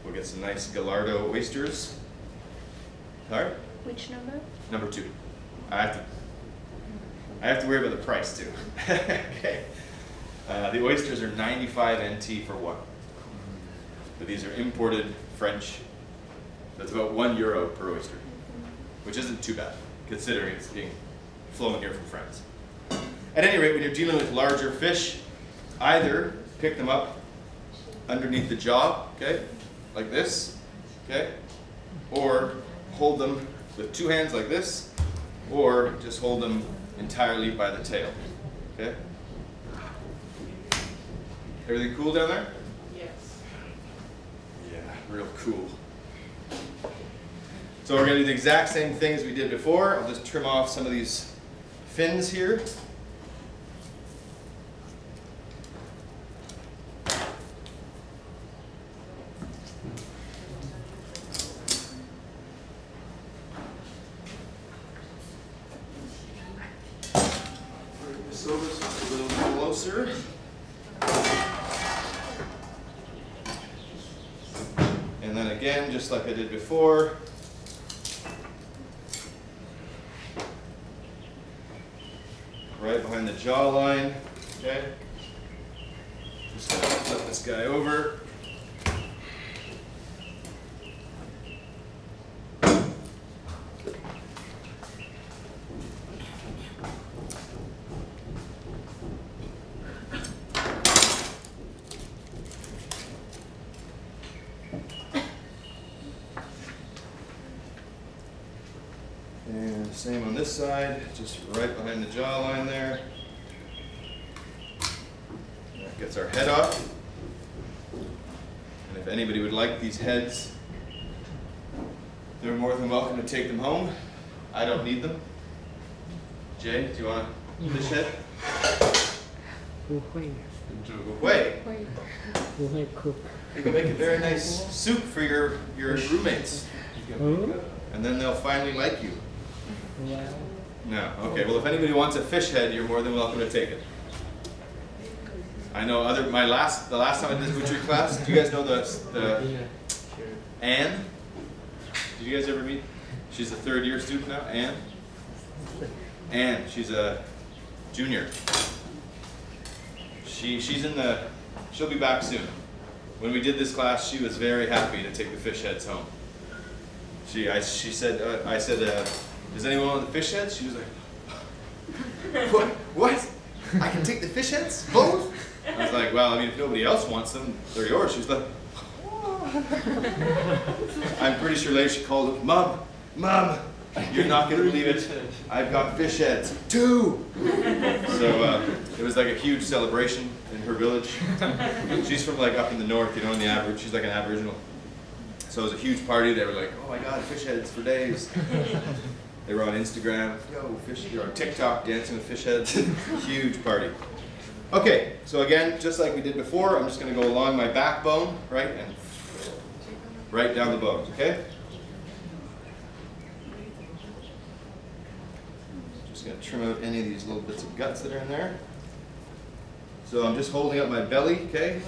Speaker 1: We'll get some nice Gallardo oysters. All right?
Speaker 2: Which number?
Speaker 1: Number 2. I have to worry about the price too. Okay. The oysters are 95 NT for one. But these are imported French. That's about €1 per oyster, which isn't too bad considering it's being flown here from France. At any rate, when you're dealing with larger fish, either pick them up underneath the jaw, okay, like this, okay, or hold them with 2 hands like this, or just hold them entirely by the tail, okay? Everything cool down there?
Speaker 2: Yes.
Speaker 1: Yeah, real cool. So we're going to do the exact same thing as we did before. I'll just trim off some of these fins here. Bring this over so it's a little closer. And then again, just like I did before, right behind the jawline, okay? Just gonna flip this guy over. Same on this side, just right behind the jawline there. That gets our head off. And if anybody would like these heads, they're more than welcome to take them home. I don't need them. Jay, do you want a fish head?
Speaker 5: 不会，
Speaker 1: Way.
Speaker 5: 不会 cook。
Speaker 1: You can make a very nice soup for your roommates.
Speaker 5: 嗯，
Speaker 1: And then they'll finally like you.
Speaker 5: 哇，
Speaker 1: No. Okay, well if anybody wants a fish head, you're more than welcome to take it. I know the last time I did this butchery class, do you guys know the Anne? Did you guys ever meet? She's a third year student now, Anne? Anne, she's a junior. She'll be back soon. When we did this class, she was very happy to take the fish heads home. I said, does anyone want the fish heads? She was like, what? I can take the fish heads? Both? I was like, well, I mean, if nobody else wants them, they're yours. She was like, I'm pretty sure later she called him, Mom, you're not going to believe it. I've got fish heads. 2! So it was like a huge celebration in her village. She's from like up in the north, in the average. She's like an Aboriginal. So it was a huge party. They were like, oh my God, fish heads for days. They were on Instagram, they were on TikTok dancing with fish heads. Huge party. Okay, so again, just like we did before, I'm just going to go along my backbone, right, and right down the bones, okay? Just going to trim out any of these little bits of guts that are in there. So I'm just holding up my belly, okay?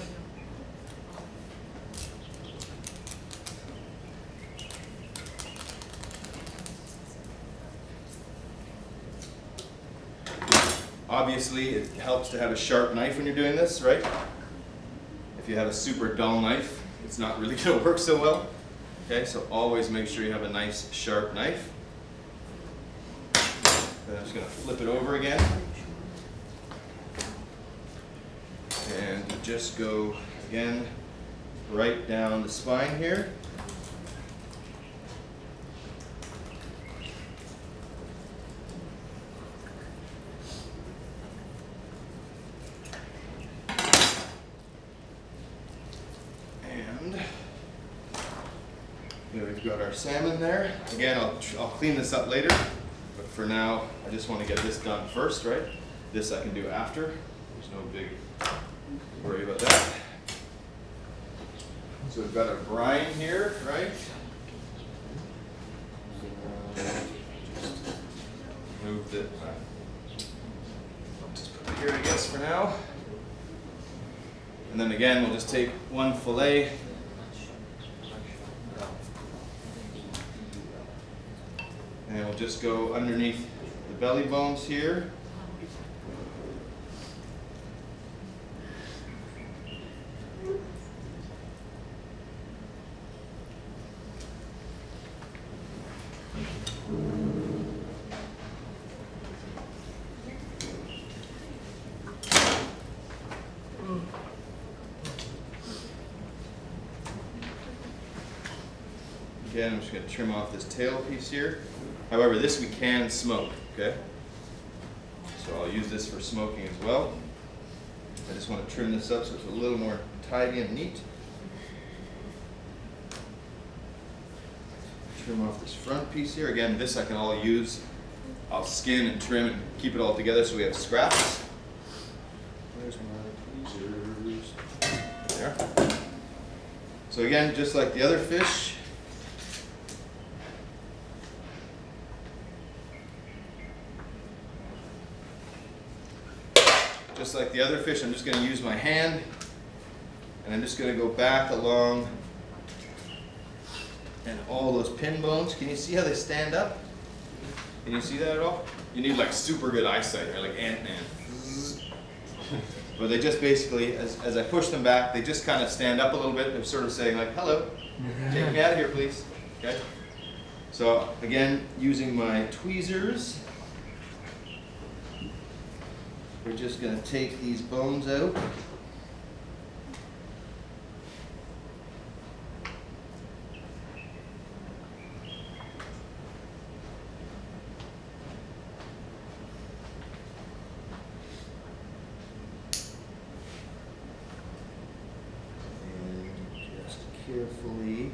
Speaker 1: Obviously, it helps to have a sharp knife when you're doing this, right? If you have a super dull knife, it's not really going to work so well. Okay, so always make sure you have a nice sharp knife. Then I'm just going to flip it over again. And just go, again, right down the spine here. We've got our salmon there. Again, I'll clean this up later, but for now, I just want to get this done first, right? This I can do after. There's no big worry about that. So we've got our brine here, right? Just move the, just put it here, I guess, for now. And then again, we'll just take one fillet. And we'll just go underneath the belly bones here. Again, I'm just going to trim off this tail piece here. However, this we can smoke, okay? So I'll use this for smoking as well. I just want to trim this up so it's a little more tidy and neat. Trim off this front piece here. Again, this I can all use. I'll skin and trim and keep it all together so we have scraps. Where's my tweezers? There. So again, just like the other fish, I'm just going to use my hand, and I'm just going to go back along and all those pin bones. Can you see how they stand up? Can you see that at all? You need like super good eyesight, or like Ant-Man. But they just basically, as I push them back, they just kind of stand up a little bit. They're sort of saying like, hello, take me out of here, please. Okay? So again, using my tweezers, we're just going to take these bones out. carefully.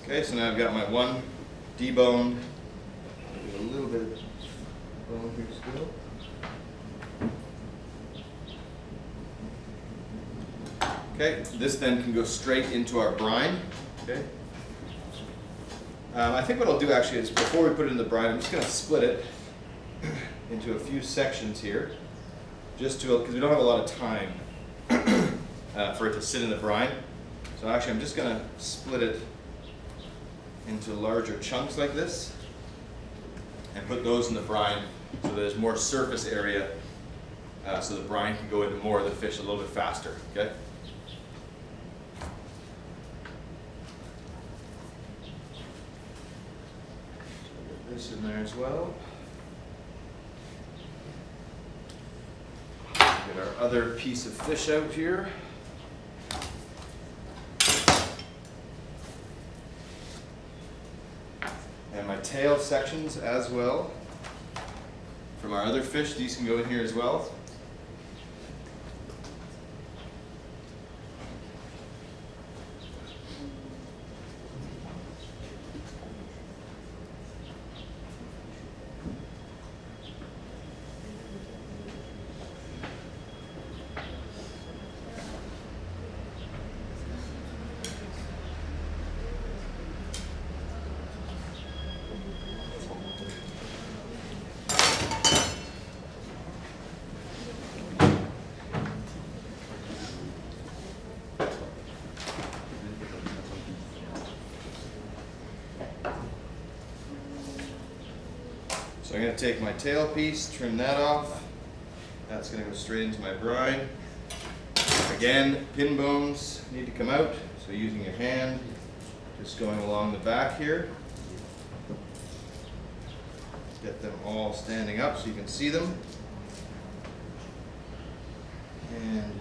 Speaker 1: Okay, so now I've got my one deboned. A little bit of bone here still. Okay, this then can go straight into our brine. Okay. I think what I'll do actually is before we put it in the brine, I'm just going to split it into a few sections here, just to because we don't have a lot of time for it to sit in the brine. So actually, I'm just going to split it into larger chunks like this and put those in the brine so there's more surface area so the brine can go into more of the fish a little bit faster. Okay. Get this in there as well. Get our other piece of fish out here. And my tail sections as well. From our other fish, these can go in here as well. So I'm going to take my tail piece, trim that off. That's going to go straight into my brine. Again, pin bones need to come out, so using your hand, just going along the back here. Get them all standing up so you can see them. And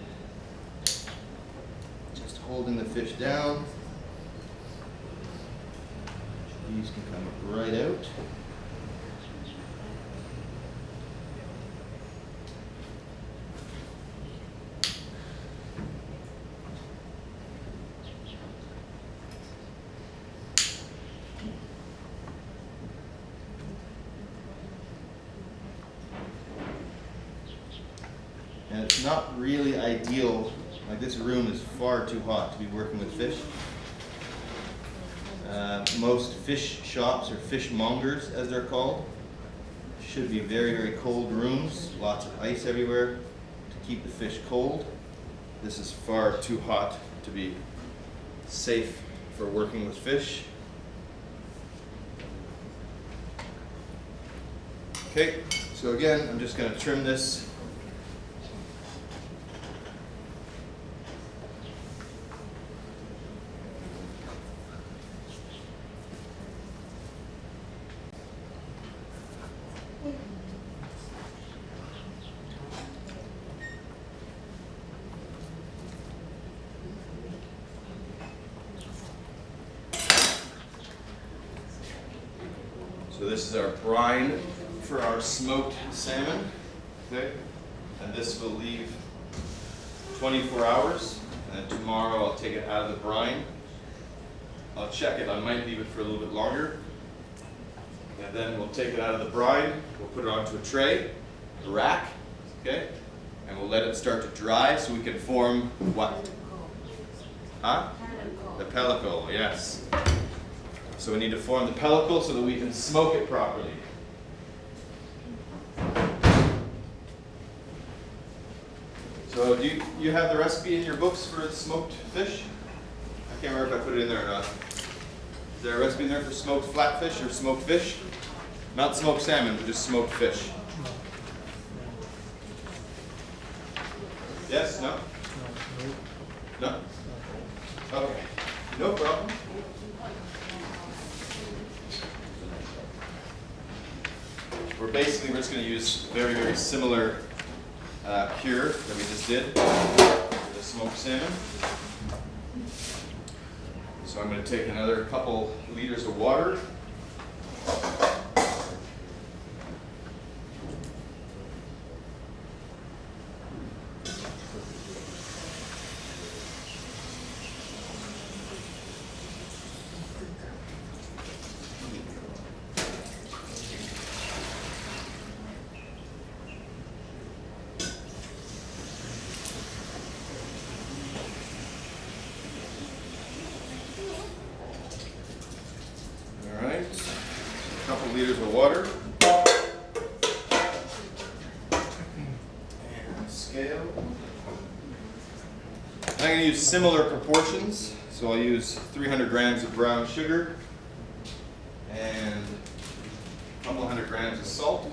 Speaker 1: just holding the fish down. These can come right out. And it's not really ideal, like this room is far too hot to be working with fish. Most fish shops, or fishmongers as they're called, should be very, very cold rooms, lots of ice everywhere to keep the fish cold. This is far too hot to be safe for working with fish. Okay, so again, I'm just going to trim this. So this is our brine for our smoked salmon, okay? And this will leave 24 hours, and then tomorrow I'll take it out of the brine. I'll check it, I might leave it for a little bit longer. And then we'll take it out of the brine, we'll put it onto a tray, a rack, okay? And we'll let it start to dry so we can form what? Huh? The pellicle, yes. So we need to form the pellicle so that we can smoke it properly. So do you have the recipe in your books for smoked fish? I can't remember if I put it in there or not. Is there a recipe in there for smoked flatfish or smoked fish? Not smoked salmon, but just smoked fish. Yes? No? No? Okay. No problem. We're just going to use very, very similar cure that we just did for the smoked salmon. So I'm going to take another couple liters of water. All right, a couple liters of water. And scale. I'm going to use similar proportions, so I'll use 300 grams of brown sugar and a couple hundred grams of salt.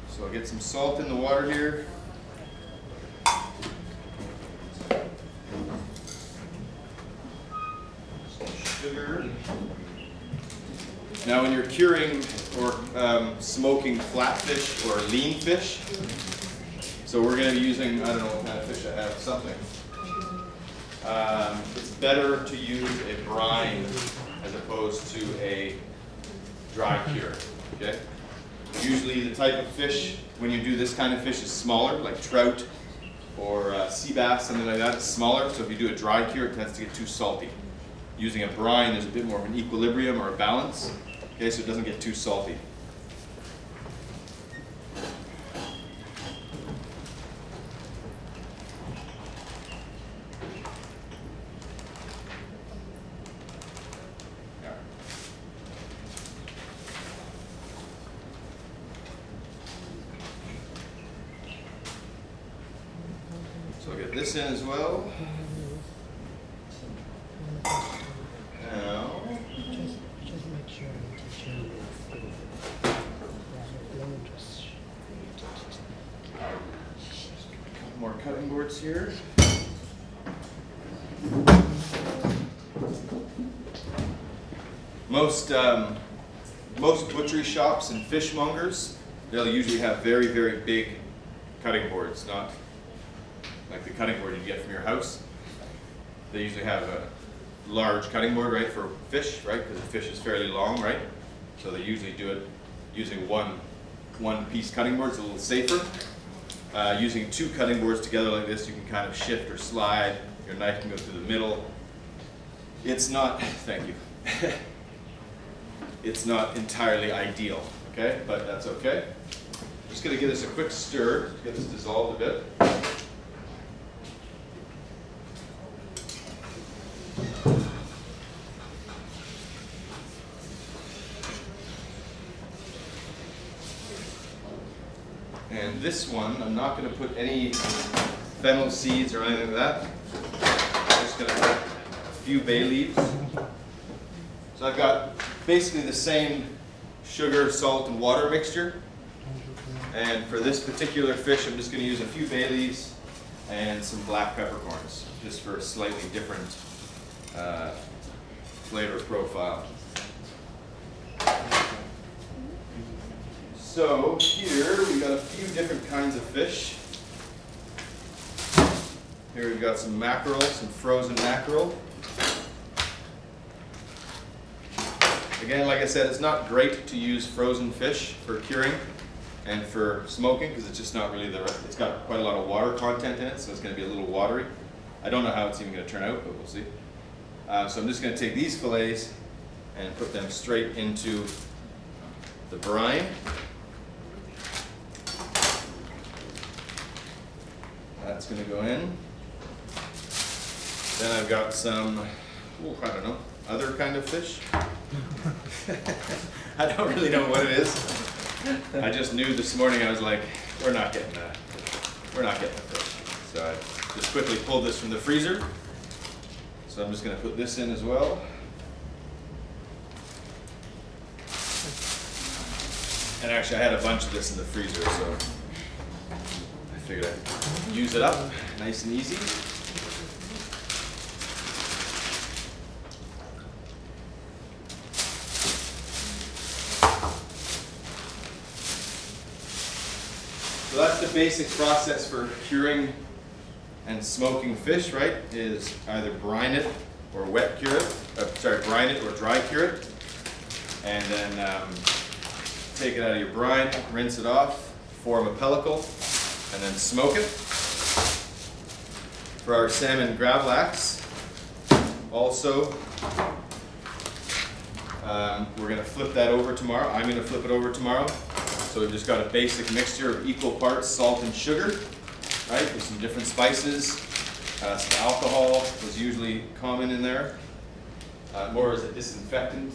Speaker 1: So I'll get some salt in the water here. Some sugar. Now when you're curing or smoking flatfish or lean fish, so we're going to be using, I don't know what kind of fish I have, something. It's better to use a brine as opposed to a dry cure, okay? Usually the type of fish, when you do this kind of fish, is smaller, like trout or sea bass, something like that. It's smaller, so if you do a dry cure, it tends to get too salty. Using a brine, there's a bit more of an equilibrium or a balance, okay, so it doesn't get too salty. So I'll get this in as well. Now,
Speaker 5: Just make sure to change
Speaker 1: a couple more cutting boards here. Most butchery shops and fishmongers, they'll usually have very, very big cutting boards, not like the cutting board you get from your house. They usually have a large cutting board, right, for fish, right, because the fish is fairly long, right? So they usually do it using one piece cutting board. It's a little safer. Using two cutting boards together like this, you can kind of shift or slide. Your knife can go through the middle. It's not, thank you. It's not entirely ideal, okay, but that's okay. I'm just going to give this a quick stir to get this dissolved a bit. And this one, I'm not going to put any fennel seeds or anything like that. I'm just going to put a few bay leaves. So I've got basically the same sugar, salt, and water mixture. And for this particular fish, I'm just going to use a few bay leaves and some black peppercorns, just for a slightly different flavor profile. So here we've got a few different kinds of fish. Here we've got some mackerel, some frozen mackerel. Again, like I said, it's not great to use frozen fish for curing and for smoking because it's just not really it's got quite a lot of water content in it, so it's going to be a little watery. I don't know how it's even going to turn out, but we'll see. So I'm just going to take these fillets and put them straight into the brine. That's going to go in. Then I've got some, I don't know, other kind of fish. I don't really know what it is. I just knew this morning, I was like, we're not getting the fish. So I just quickly pulled this from the freezer. So I'm just going to put this in as well. And actually I had a bunch of this in the freezer, so I figured I'd use it up nice and easy. So that's the basic process for curing and smoking fish, right? Is either brine it or wet cure it. Brine it or dry cure it. And then take it out of your brine, rinse it off, form a pellicle, and then smoke it. For our salmon gravlax, also, we're going to flip that over tomorrow. I'm going to flip it over tomorrow. So we've just got a basic mixture of equal parts salt and sugar, right? With some different spices. Some alcohol was usually common in there, more as a disinfectant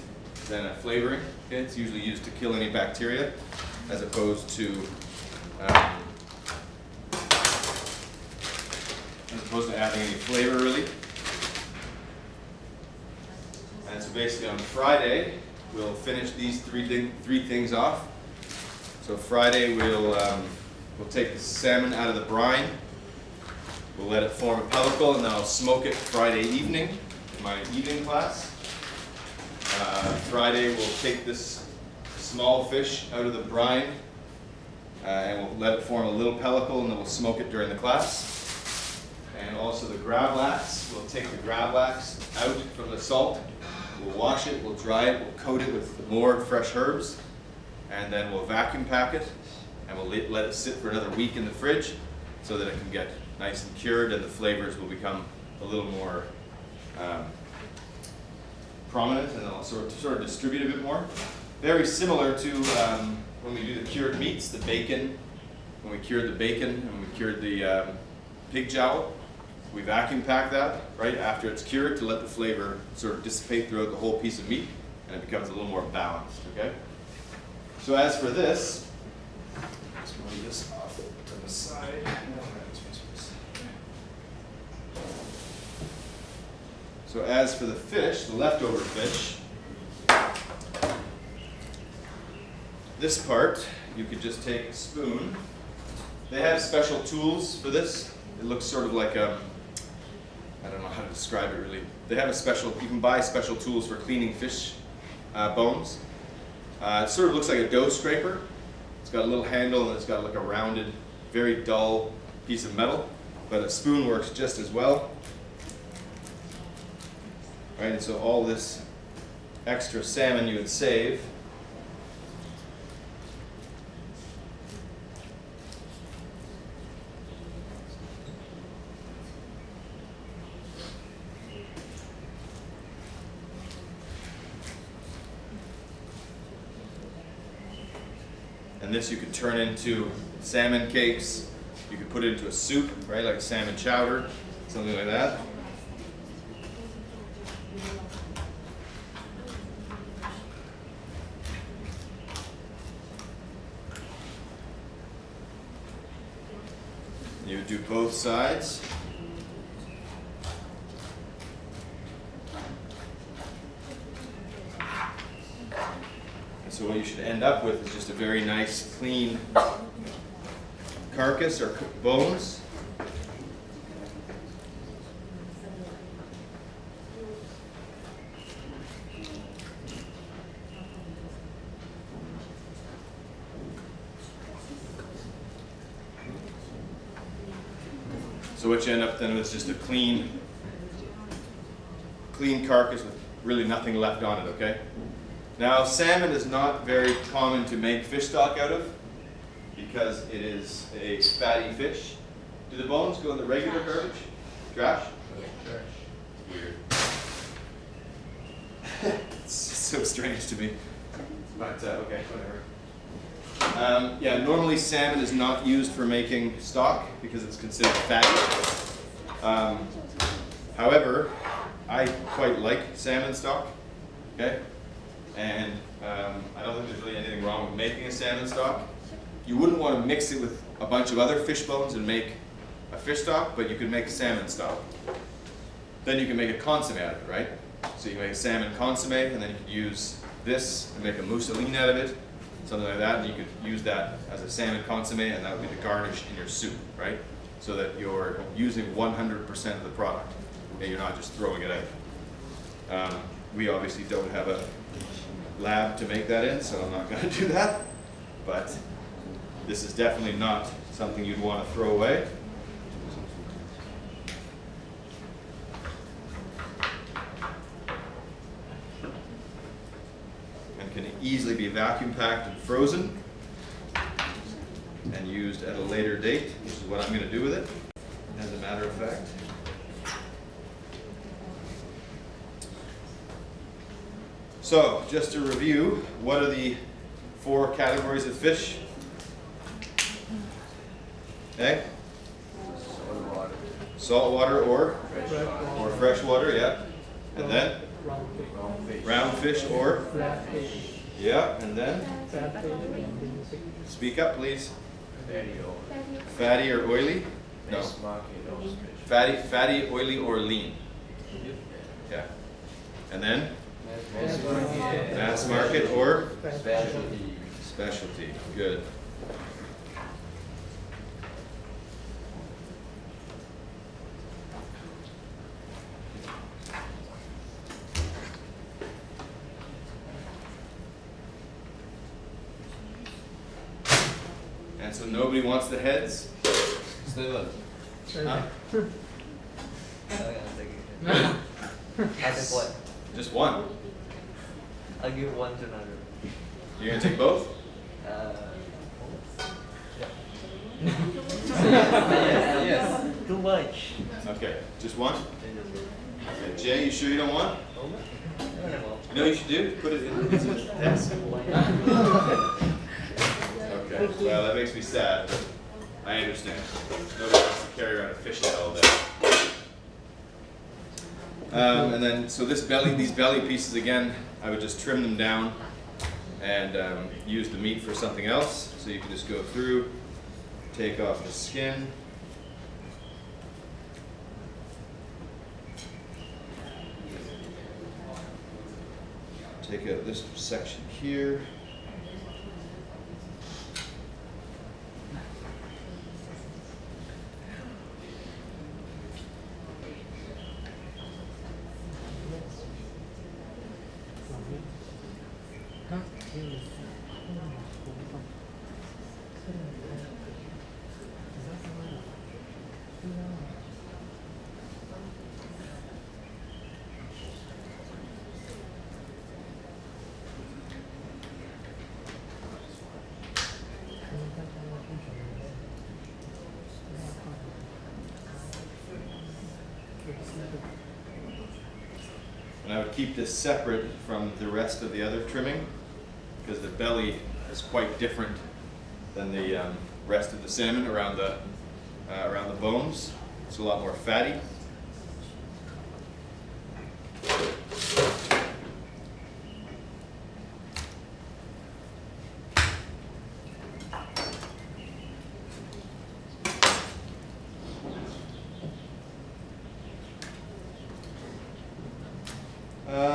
Speaker 1: than a flavoring. Okay? It's usually used to kill any bacteria, as opposed to adding any flavor, really. And so basically on Friday, we'll finish these three things off. So Friday we'll take the salmon out of the brine. We'll let it form a pellicle, and then I'll smoke it Friday evening in my evening class. Friday we'll take this small fish out of the brine, and we'll let it form a little pellicle, and then we'll smoke it during the class. And also the gravlax, we'll take the gravlax out from the salt. We'll wash it, we'll dry it, we'll coat it with more fresh herbs, and then we'll vacuum pack it, and we'll let it sit for another week in the fridge so that it can get nice and cured, and the flavors will become a little more prominent, and they'll sort of distribute a bit more. Very similar to when we do the cured meats, the bacon. When we cured the bacon and we cured the pig jowl, we vacuum pack that right after it's cured to let the flavor sort of dissipate throughout the whole piece of meat, and it becomes a little more balanced. Okay. So as for this, let's move this off to the side. So as for the fish, the leftover fish, this part, you could just take a spoon. They have special tools for this. It looks sort of like I don't know how to describe it really. They have you can buy special tools for cleaning fish bones. It sort of looks like a dough scraper. It's got a little handle, and it's got like a rounded, very dull piece of metal, but a spoon works just as well. Right, and so all this extra salmon you would save. And this you could turn into salmon cakes. You could put it into a soup, right, like salmon chowder, something like that. You would do both sides. And so what you should end up with is just a very nice, clean carcass or bones. So what you end up then with is just a clean carcass with really nothing left on it, okay? Now salmon is not very common to make fish stock out of because it is a fatty fish. Do the bones go in the regular garbage? Trash? Weird. It's so strange to me. But okay, whatever. Yeah, normally salmon is not used for making stock because it's considered fatty. However, I quite like salmon stock, okay? And I don't think there's really anything wrong with making a salmon stock. You wouldn't want to mix it with a bunch of other fish bones and make a fish stock, but you could make a salmon stock. Then you can make a consomme out of it, right? So you can make a salmon consomme, and then you could use this and make a mousseline out of it, something like that, and you could use that as a salmon consomme, and that would be the garnish in your soup, right? So that you're using 100% of the product, and you're not just throwing it out. We obviously don't have a lab to make that in, so I'm not going to do that, but this is definitely not something you'd want to throw away. And can easily be vacuum packed and frozen and used at a later date, which is what I'm going to do with it, as a matter of fact. So, just to review, what are the 4 categories of fish? Okay?
Speaker 3: Saltwater.
Speaker 1: Saltwater or
Speaker 3: Fresh.
Speaker 1: freshwater, yeah. And then
Speaker 5: Round fish,
Speaker 3: Round fish.
Speaker 1: round fish or
Speaker 5: flat fish,
Speaker 1: yeah. And then
Speaker 5: fat fish, and then fish.
Speaker 1: speak up, please.
Speaker 3: Very old.
Speaker 1: Fatty or oily? No.
Speaker 3: Mass market those fish.
Speaker 1: Fatty, oily, or lean. Yeah. And then
Speaker 3: Mass market.
Speaker 1: mass market or
Speaker 3: Specialty.
Speaker 1: specialty. Good. And so nobody wants the heads?
Speaker 4: Steven.
Speaker 1: Huh?
Speaker 6: I'll take one.
Speaker 1: Just one.
Speaker 6: I'll give one to another.
Speaker 1: You're gonna take both?
Speaker 6: Yes. Too much.
Speaker 1: Okay, just one? Okay, Jay, you sure you don't want? You know what you should do? Put it in his desk. Okay, well, that makes me sad, but I understand. Nobody wants to carry around a fish head all day. And then, so these belly pieces, again, I would just trim them down and use the meat for something else. So you can just go through, take off the skin. Take out this section here. And I would keep this separate from the rest of the other trimming because the belly is quite different than the rest of the salmon around the bones. It's a lot more fatty.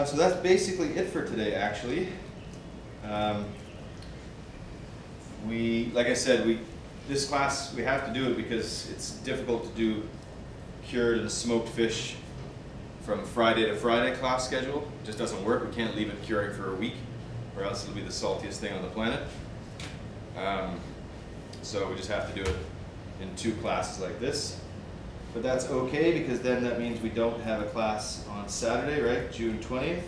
Speaker 1: So that's basically it for today, actually. Like I said, this class, we have to do it because it's difficult to do cured and smoked fish from Friday to Friday class schedule. It just doesn't work. We can't leave it curing for a week or else it'll be the saltiest thing on the planet. So we just have to do it in 2 classes like this. But that's okay because then that means we don't have a class on Saturday, right? June 20th,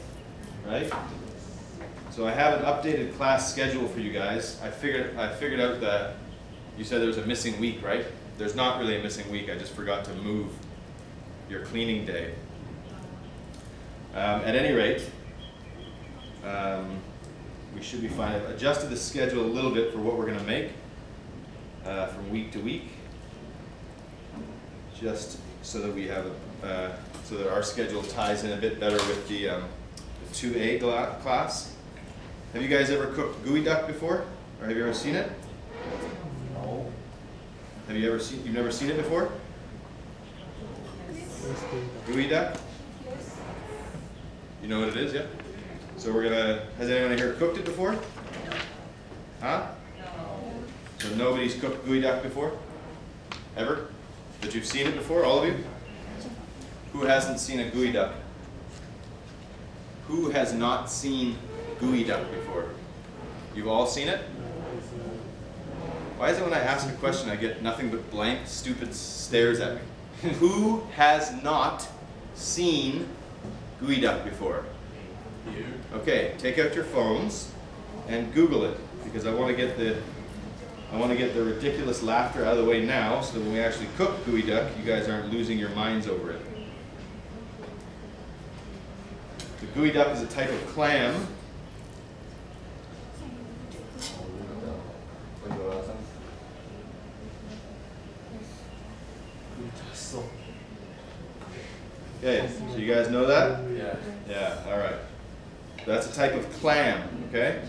Speaker 1: right? So I have an updated class schedule for you guys. I figured out that you said there was a missing week, right? There's not really a missing week. I just forgot to move your cleaning day. At any rate, we should be fine. I've adjusted the schedule a little bit for what we're going to make from week to week, just so that we have so that our schedule ties in a bit better with the 2A class. Have you guys ever cooked gooey duck before, or have you ever seen it?
Speaker 3: No.
Speaker 1: Have you ever seen? You've never seen it before? Gooey duck? You know what it is, yeah? So we're gonna. Has anyone here cooked it before? Huh? So nobody's cooked gooey duck before? Ever? That you've seen it before, all of you? Who hasn't seen a gooey duck? Who has not seen gooey duck before? You've all seen it? Why is it when I ask a question I get nothing but blank, stupid stares at me? Who has not seen gooey duck before?
Speaker 4: You.
Speaker 1: Okay, take out your phones and Google it, because I want to get the ridiculous laughter out of the way now, so that when we actually cook gooey duck, you guys aren't losing your minds over it. The gooey duck is a type of clam. Okay, so you guys know that?
Speaker 4: Yeah.
Speaker 1: Yeah, all right. That's a type of clam, okay?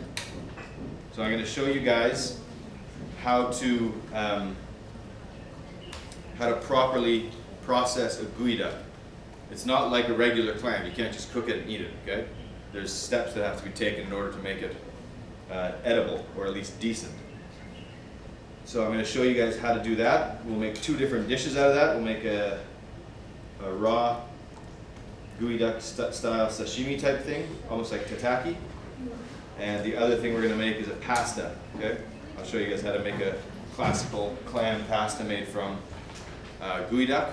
Speaker 1: So I'm going to show you guys how to properly process a gooey duck. It's not like a regular clam. You can't just cook it and eat it, okay? There's steps that have to be taken in order to make it edible, or at least decent. So I'm going to show you guys how to do that. We'll make two different dishes out of that. We'll make a raw gooey duck style sashimi type thing, almost like tataki. And the other thing we're going to make is a pasta, okay? I'll show you guys how to make a classical clam pasta made from gooey duck.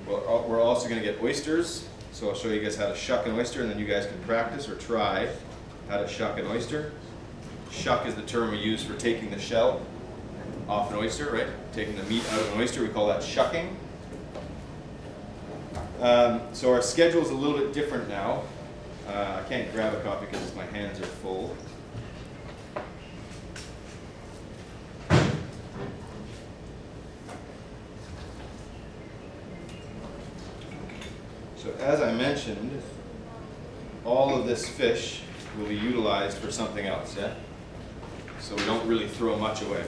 Speaker 1: We're also going to get oysters, so I'll show you guys how to shuck an oyster, and then you guys can practice or try how to shuck an oyster. Shuck is the term we use for taking the shell off an oyster, right? Taking the meat out of an oyster, we call that shucking. So our schedule is a little bit different now. I can't grab a copy because my hands are full. So as I mentioned, all of this fish will be utilized for something else, yeah? So we don't really throw much away.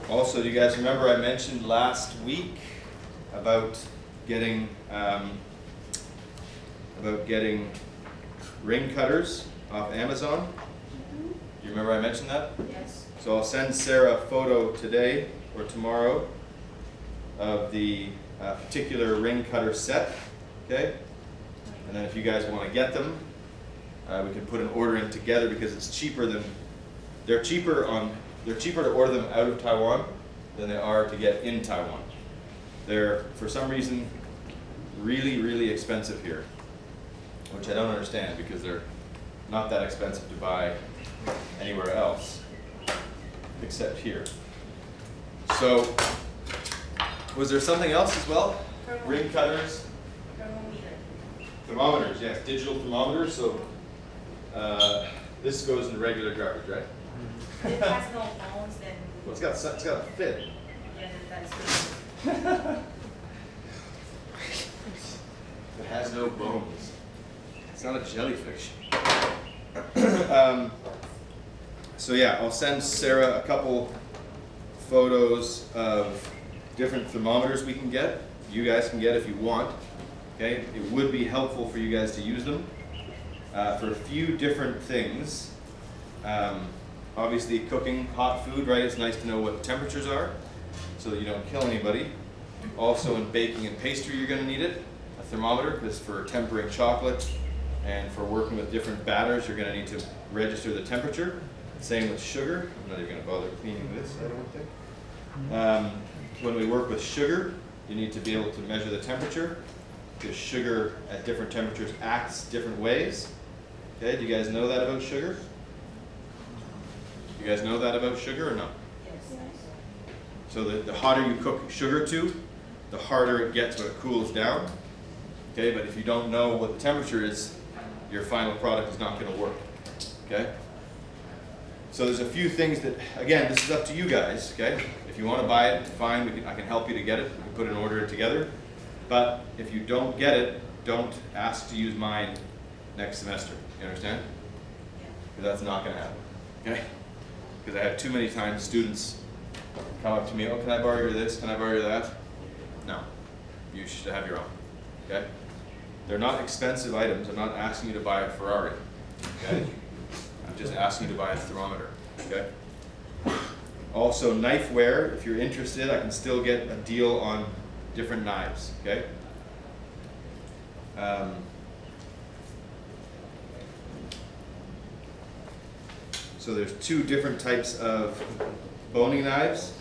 Speaker 1: Also, do you guys remember I mentioned last week about getting ring cutters off Amazon? Do you remember I mentioned that?
Speaker 2: Yes.
Speaker 1: So I'll send Sarah a photo today or tomorrow of the particular ring cutter set, okay? And then if you guys want to get them, we can put an order in together, because it's cheaper than, they're cheaper to order them out of Taiwan than they are to get in Taiwan. They're, for some reason, really, really expensive here, which I don't understand, because they're not that expensive to buy anywhere else except here. So, was there something else as well? Ring cutters? Thermometers, yes, digital thermometers. So, this goes in regular garbage, right?
Speaker 2: It has no bones, then
Speaker 1: Well, it's got a fit.
Speaker 2: yeah, that's good.
Speaker 1: It has no bones. It's not a jellyfish. So yeah, I'll send Sarah a couple photos of different thermometers we can get. You guys can get if you want. Okay, it would be helpful for you guys to use them for a few different things. Obviously, cooking hot food, right? It's nice to know what the temperatures are, so that you don't kill anybody. Also, in baking and pastry, you're going to need it. A thermometer, because for tempering chocolate and for working with different batters, you're going to need to register the temperature. Same with sugar. I'm not even going to bother cleaning this, I don't think. When we work with sugar, you need to be able to measure the temperature, because sugar at different temperatures acts different ways. Okay, do you guys know that about sugar? You guys know that about sugar or not?
Speaker 2: Yes.
Speaker 1: So the hotter you cook sugar to, the harder it gets when it cools down. Okay, but if you don't know what the temperature is, your final product is not going to work. Okay? So there's a few things that, again, this is up to you guys. Okay? If you want to buy it, fine. I can help you to get it. We can put an order together. But if you don't get it, don't ask to use mine next semester. You understand? Because that's not going to happen. Okay? Because I have too many times students come up to me, oh, can I borrow your this, can I borrow your that? No, you should have your own, okay? They're not expensive items, I'm not asking you to buy a Ferrari, okay? I'm just asking you to buy a thermometer, okay? Also, knifeware, if you're interested, I can still get a deal on different knives, okay? So there's two different types of boning knives.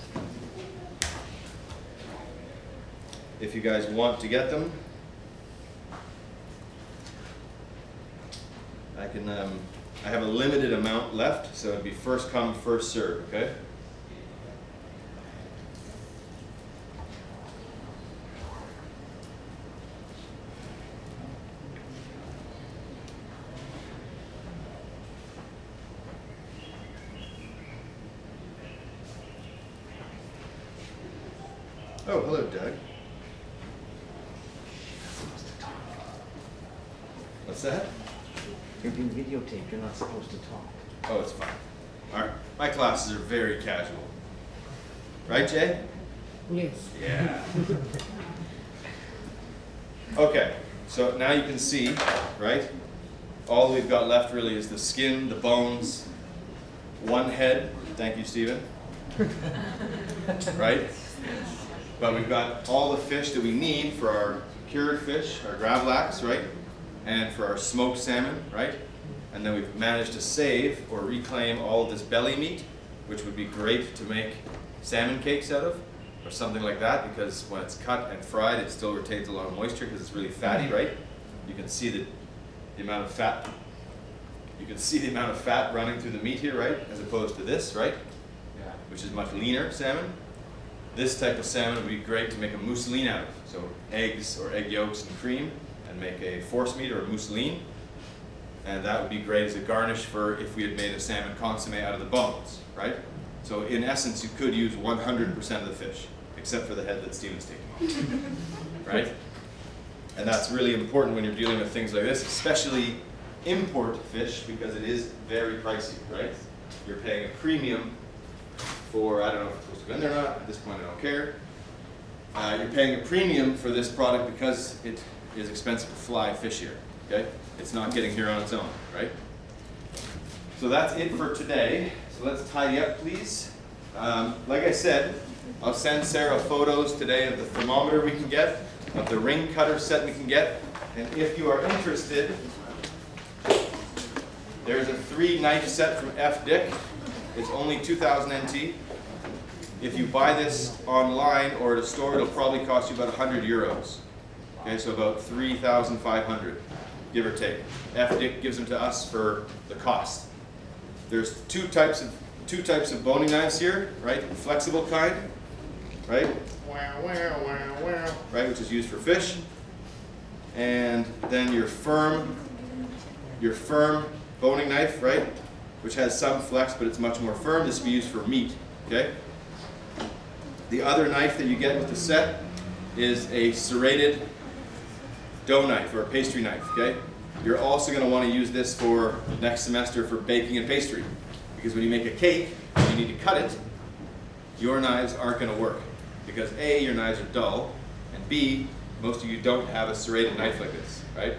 Speaker 1: If you guys want to get them, I have a limited amount left, so it'd be first come, first serve, okay? Oh, hello, Doug. What's that?
Speaker 5: You're being videotaped, you're not supposed to talk.
Speaker 1: Oh, it's fine. All right. My classes are very casual. Right, Jay?
Speaker 5: Yes.
Speaker 1: Yeah. Okay, so now you can see, right? All we've got left really is the skin, the bones, one head. Thank you, Stephen. Right? But we've got all the fish that we need for our cured fish, our gravlax, right? And for our smoked salmon, right? And then we've managed to save or reclaim all of this belly meat, which would be great to make salmon cakes out of, or something like that, because when it's cut and fried, it still retains a lot of moisture because it's really fatty, right? You can see the amount of fat. You can see the amount of fat running through the meat here, right? As opposed to this, right?
Speaker 3: Yeah.
Speaker 1: Which is much leaner salmon. This type of salmon would be great to make a mousseline out of. So eggs or egg yolks and cream, and make a force meat or a mousseline. And that would be great as a garnish for if we had made a salmon consomme out of the bones, right? So in essence, you could use 100% of the fish, except for the head that Steven's taking off, right? And that's really important when you're dealing with things like this, especially import fish, because it is very pricey, right? You're paying a premium for, I don't know if it's supposed to go in there or not, at this point I don't care. You're paying a premium for this product because it is expensive to fly fish here, okay? It's not getting here on its own, right? So that's it for today. So let's tidy up, please. Like I said, I'll send Sarah photos today of the thermometer we can get, of the ring cutter set we can get, and if you are interested, there's a 3-knife set from F. Dick. It's only 2,000 NT. If you buy this online or at a store, it'll probably cost you about 100 euros. Okay, so about 3,500, give or take. F. Dick gives them to us for the cost. There's two types of boning knives here, right? Flexible kind, right? Right, which is used for fish. And then your firm boning knife, right? Which has some flex, but it's much more firm. This will be used for meat, okay? The other knife that you get with the set is a serrated dough knife or a pastry knife, okay? You're also going to want to use this for next semester for baking and pastry, because when you make a cake and you need to cut it, your knives aren't going to work, because A, your knives are dull, and B, most of you don't have a serrated knife like this, right?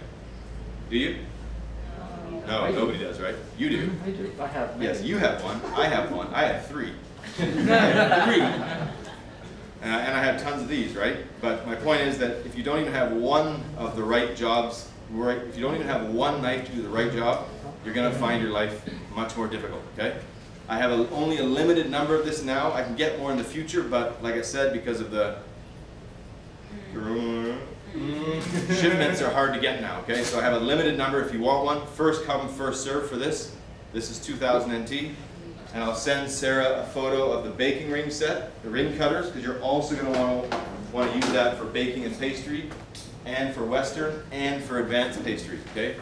Speaker 1: Do you? No, nobody does, right? You do.
Speaker 5: I do. I have.
Speaker 1: Yes, you have one. I have one. I have 3. I have 3. And I have tons of these, right? But my point is that if you don't even have one of the right jobs, right? If you don't even have one knife to do the right job, you're going to find your life much more difficult, okay? I have only a limited number of this now. I can get more in the future, but like I said, because of the shipments are hard to get now, okay? So I have a limited number if you want one. First come, first serve for this. This is 2,000 NT. And I'll send Sarah a photo of the baking ring set, the ring cutters, because you're also going to want to use that for baking and pastry, and for Western, and for advanced pastry, okay?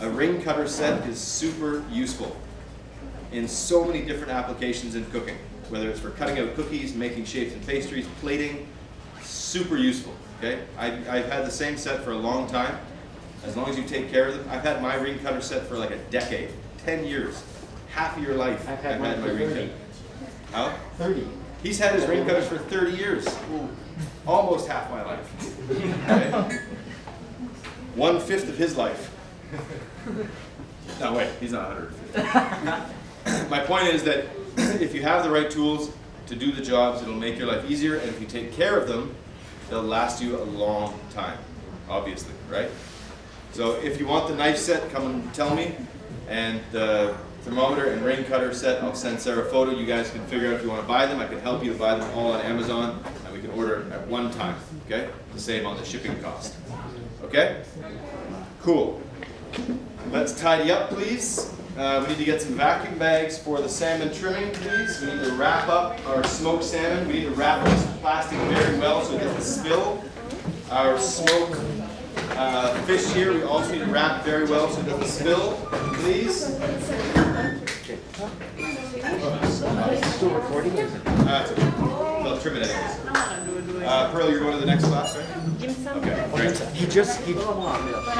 Speaker 1: A ring cutter set is super useful in so many different applications in cooking, whether it's for cutting out cookies, making shapes in pastries, plating, super useful, okay? I've had the same set for a long time, as long as you take care of them. I've had my ring cutter set for like a decade, 10 years. Half of your life,
Speaker 5: I've had
Speaker 1: my
Speaker 5: mine for
Speaker 1: ring
Speaker 5: 30.
Speaker 1: cutter. How?
Speaker 5: 30.
Speaker 1: He's had his rain cutters for 30 years. Almost half my life. Okay? 1/5 of his life. No, wait, he's not 150. My point is that if you have the right tools to do the jobs, it'll make your life easier, and if you take care of them, they'll last you a long time, obviously, right? So if you want the knife set, come and tell me, and the thermometer and rain cutter set, I'll send Sarah a photo. You guys can figure out if you want to buy them. I can help you to buy them all on Amazon, and we can order at one time, okay? To save on the shipping cost. Okay? Cool. Let's tidy up, please. We need to get some vacuum bags for the salmon trimming, please. We need to wrap up our smoked salmon. We need to wrap this plastic very well so it doesn't spill. Our smoked fish here, we also need to wrap very well so it doesn't spill, please.
Speaker 5: Still recording? Or is it?
Speaker 1: That's okay. They'll trim it anyways. Pearl, you're going to the next class, right? Okay, great.
Speaker 5: He